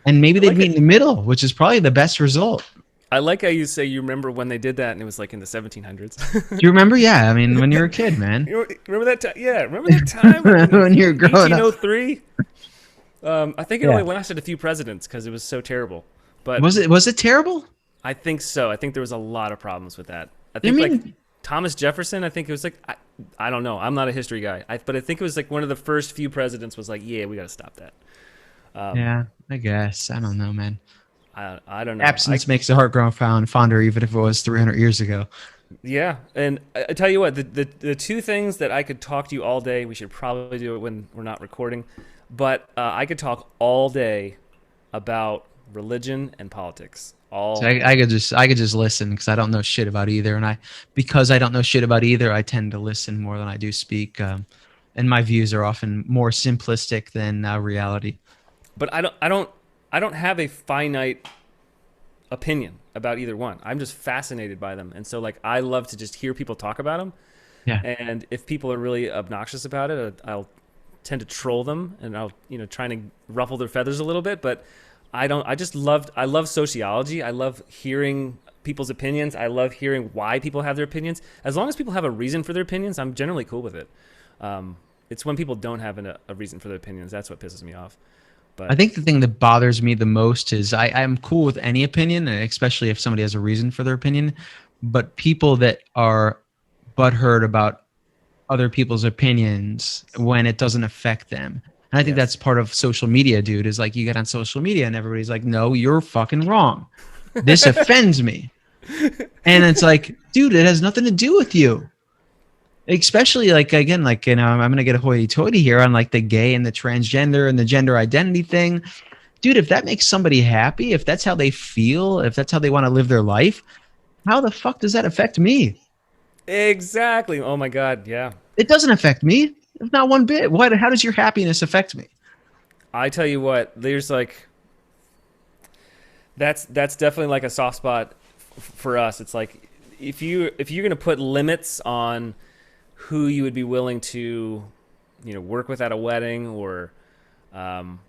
and maybe I they'd like meet in it. the middle, which is probably the best result. I like how you say you remember when they did that, and it was like in the 1700s. Do you remember? Yeah, I mean, when you're a kid, man, Remember that time? Yeah, remember that time, like in when you're growing up. 1803. I think it Yeah. only lasted a few presidents because it was so terrible. But Was it terrible? I think so. I think there was a lot of problems with that. I I think like mean, Thomas Jefferson. I think it was like I don't know. I'm not a history guy. But I think it was like one of the first few presidents was like, yeah, we got to stop that. yeah, I guess. I don't know, man. I don't know. Absence makes the heart grow fonder, even if it was 300 years ago. Yeah, and I tell you what, the two things that I could talk to you all day. We should probably do it when we're not recording, but I could talk all day about religion and politics. So All I could just listen because I don't know shit about either, and because I don't know shit about either, I tend to listen more than I do speak, and my views are often more simplistic than reality. but I don't have a finite opinion about either one. I'm just fascinated by them, and so like I love to just hear people talk about them. Yeah, And if people are really obnoxious about it, I'll tend to troll them, and I'll trying to ruffle their feathers a little bit. But I don't. I love sociology. I love hearing people's opinions. I love hearing why people have their opinions. As long as people have a reason for their opinions, I'm generally cool with it. It's when people don't have a reason for their opinions that's what pisses me off. I But think the thing that bothers me the most is I'm cool with any opinion, and especially if somebody has a reason for their opinion, but people that are butthurt about other people's opinions when it doesn't affect them. And I think that's yes, part of social media, dude, is like you get on social media and everybody's like, no, you're fucking wrong. This offends me. And it's like, dude, it has nothing to do with you. Especially like, again, like, I'm going to get a hoity toity here on like the gay and the transgender and the gender identity thing. Dude, if that makes somebody happy, if that's how they feel, if that's how they want to live their life, how the fuck does that affect me? exactly. Oh my God, yeah. It doesn't affect me. Not one bit. How does your happiness affect me? I tell you what, there's like that's definitely like a soft spot for us. It's like if you're gonna put limits on who you would be willing to work with at a wedding or um,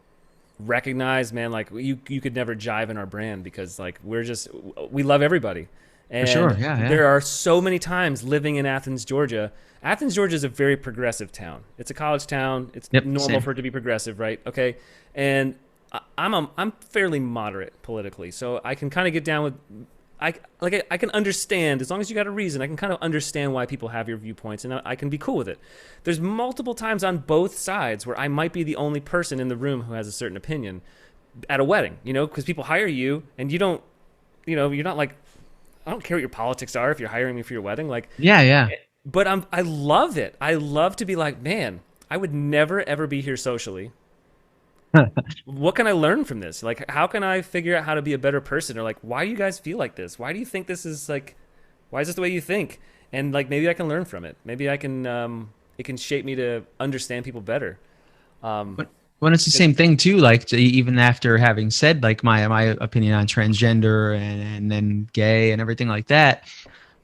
recognize, man, like you could never jive in our brand because like we love everybody. For sure. And Yeah, yeah. there are so many times living in Athens, Georgia. Athens, Georgia is a very progressive town. It's a college town. It's Yep, normal same. for it to be progressive, right? Okay. And I'm fairly moderate politically, so I can kind of get down with I can understand as long as you got a reason. I can kind of understand why people have your viewpoints, and I can be cool with it. There's multiple times on both sides where I might be the only person in the room who has a certain opinion at a wedding, because people hire you, and you don't, you're not like, I don't care what your politics are if you're hiring me for your wedding, like, Yeah, yeah. but I love it. I love to be like, man, I would never ever be here socially. What can I learn from this? Like, how can I figure out how to be a better person? Or like, why do you guys feel like this? Why do you think this is like? Why is this the way you think? And like, maybe I can learn from it. Maybe I can. It can shape me to understand people better. Um, But when it's the it- same thing too, like even after having said like my opinion on transgender and then gay and everything like that,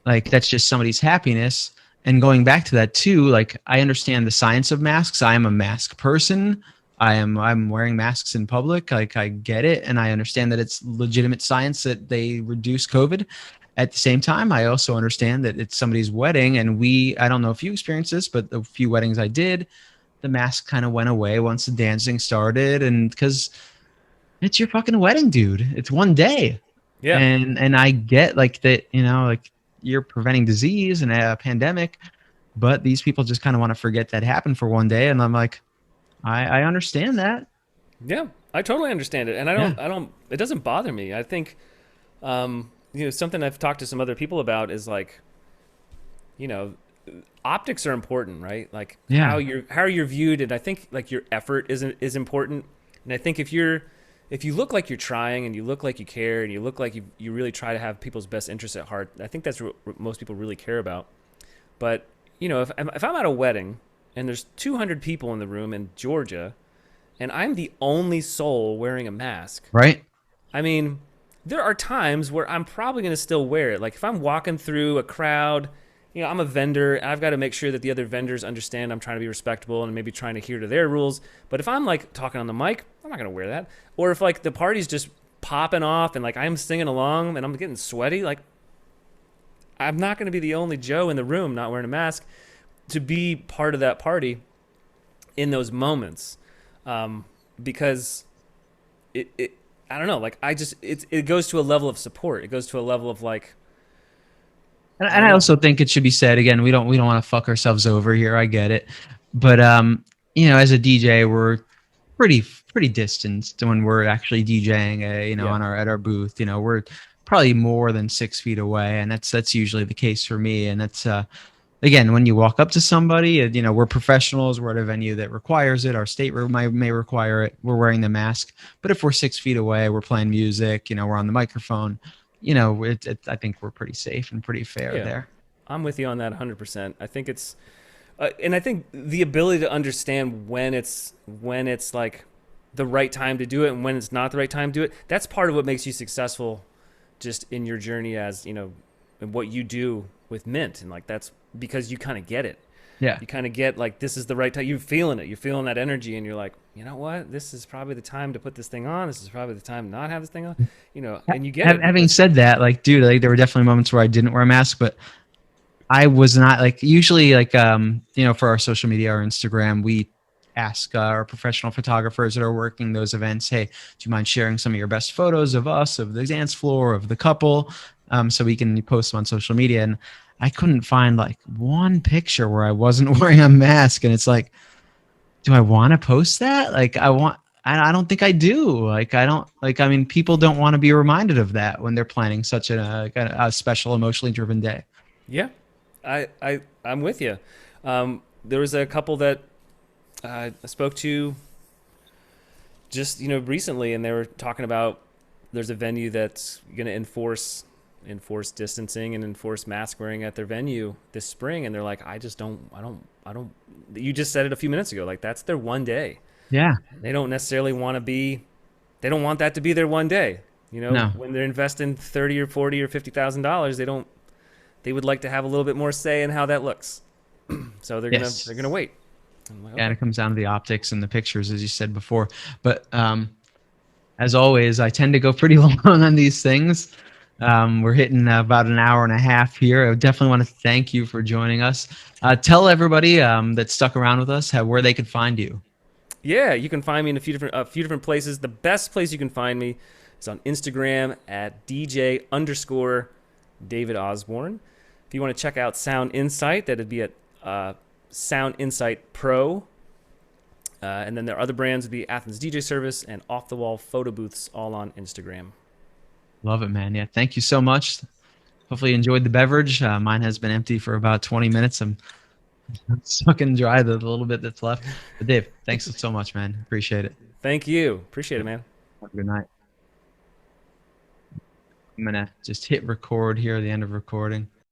like that's just somebody's happiness. And going back to that too, like I understand the science of masks. I am a mask person. I'm wearing masks in public. Like I get it, and I understand that it's legitimate science that they reduce COVID. At the same time, I also understand that it's somebody's wedding, and I don't know if you experienced this, but the few weddings I did, the mask kind of went away once the dancing started, and because it's your fucking wedding, dude. It's one day, yeah, and I get like that, like you're preventing disease and a pandemic, but these people just kind of want to forget that happened for one day, and I'm like, I understand that. yeah. I totally understand it, and Yeah. I don't. It doesn't bother me. I think, something I've talked to some other people about is like, you know, optics are important, right? Like Yeah. how you're viewed, and I think like your effort is important. And I think if you look like you're trying and you look like you care and you look like you really try to have people's best interests at heart, I think that's what most people really care about. But if I'm at a wedding and there's 200 people in the room in Georgia, and I'm the only soul wearing a mask, Right. I mean, there are times where I'm probably going to still wear it. Like if I'm walking through a crowd, I'm a vendor. I've got to make sure that the other vendors understand I'm trying to be respectable and maybe trying to adhere to their rules. But if I'm like talking on the mic, I'm not going to wear that. Or if like the party's just popping off and like I'm singing along and I'm getting sweaty, like I'm not going to be the only Joe in the room not wearing a mask to be part of that party in those moments. Because it I don't know, like it goes to a level of support. It goes to a level of like, And I also think it should be said again. We don't want to fuck ourselves over here. I get it, but as a DJ, we're pretty distanced when we're actually DJing. On our booth. We're probably more than 6 feet away, and that's usually the case for me. And that's again, when you walk up to somebody, we're professionals. We're at a venue that requires it. Our state may require it. We're wearing the mask. But if we're 6 feet away, we're playing music. We're on the microphone. I think we're pretty safe and pretty fair there. I'm with you on that 100%. I think it's, and I think the ability to understand when it's like the right time to do it and when it's not the right time to do it. That's part of what makes you successful, just in your journey as and what you do with Mint, and like that's because you kind of get it. Yeah, you kind of get like this is the right time. You're feeling it. You're feeling that energy, and you're like, you know what? This is probably the time to put this thing on. This is probably the time to not have this thing on. And you get it. Having said that, like, dude, like there were definitely moments where I didn't wear a mask, but I was not like usually like for our social media or Instagram, we ask our professional photographers that are working those events, hey, do you mind sharing some of your best photos of us, of the dance floor, of the couple, so we can post them on social media. And I couldn't find like one picture where I wasn't wearing a mask. And it's like, do I want to post that? Like I don't think I do. People don't want to be reminded of that when they're planning such a special, emotionally driven day. Yeah, I'm with you. There was a couple that I spoke to just recently, and they were talking about there's a venue that's going to enforce distancing and enforce mask wearing at their venue this spring, and they're like, I don't. You just said it a few minutes ago. Like that's their one day. Yeah. They don't necessarily want to be. They don't want that to be their one day. No. When they're investing $30 or $40 or $50,000, they would like to have a little bit more say in how that looks. So they're gonna wait. Like, okay. Yeah, and it comes down to the optics and the pictures, as you said before. But as always, I tend to go pretty long on these things. We're hitting about an hour and a half here. I definitely want to thank you for joining us. Tell everybody that stuck around with us where they could find you. Yeah, you can find me in a few different places. The best place you can find me is on Instagram at DJ_David Osborne. If you want to check out Sound Insight, that'd be at Sound Insight Pro. And then their other brands would be Athens DJ Service and Off the Wall Photo Booths, all on Instagram. Love it, man. Yeah, thank you so much. Hopefully you enjoyed the beverage. Mine has been empty for about 20 minutes. I'm sucking dry the little bit that's left. But Dave, thanks so much, man. Appreciate it. Thank you. Appreciate it, man. Have a good night. I'm going to just hit record here at the end of recording.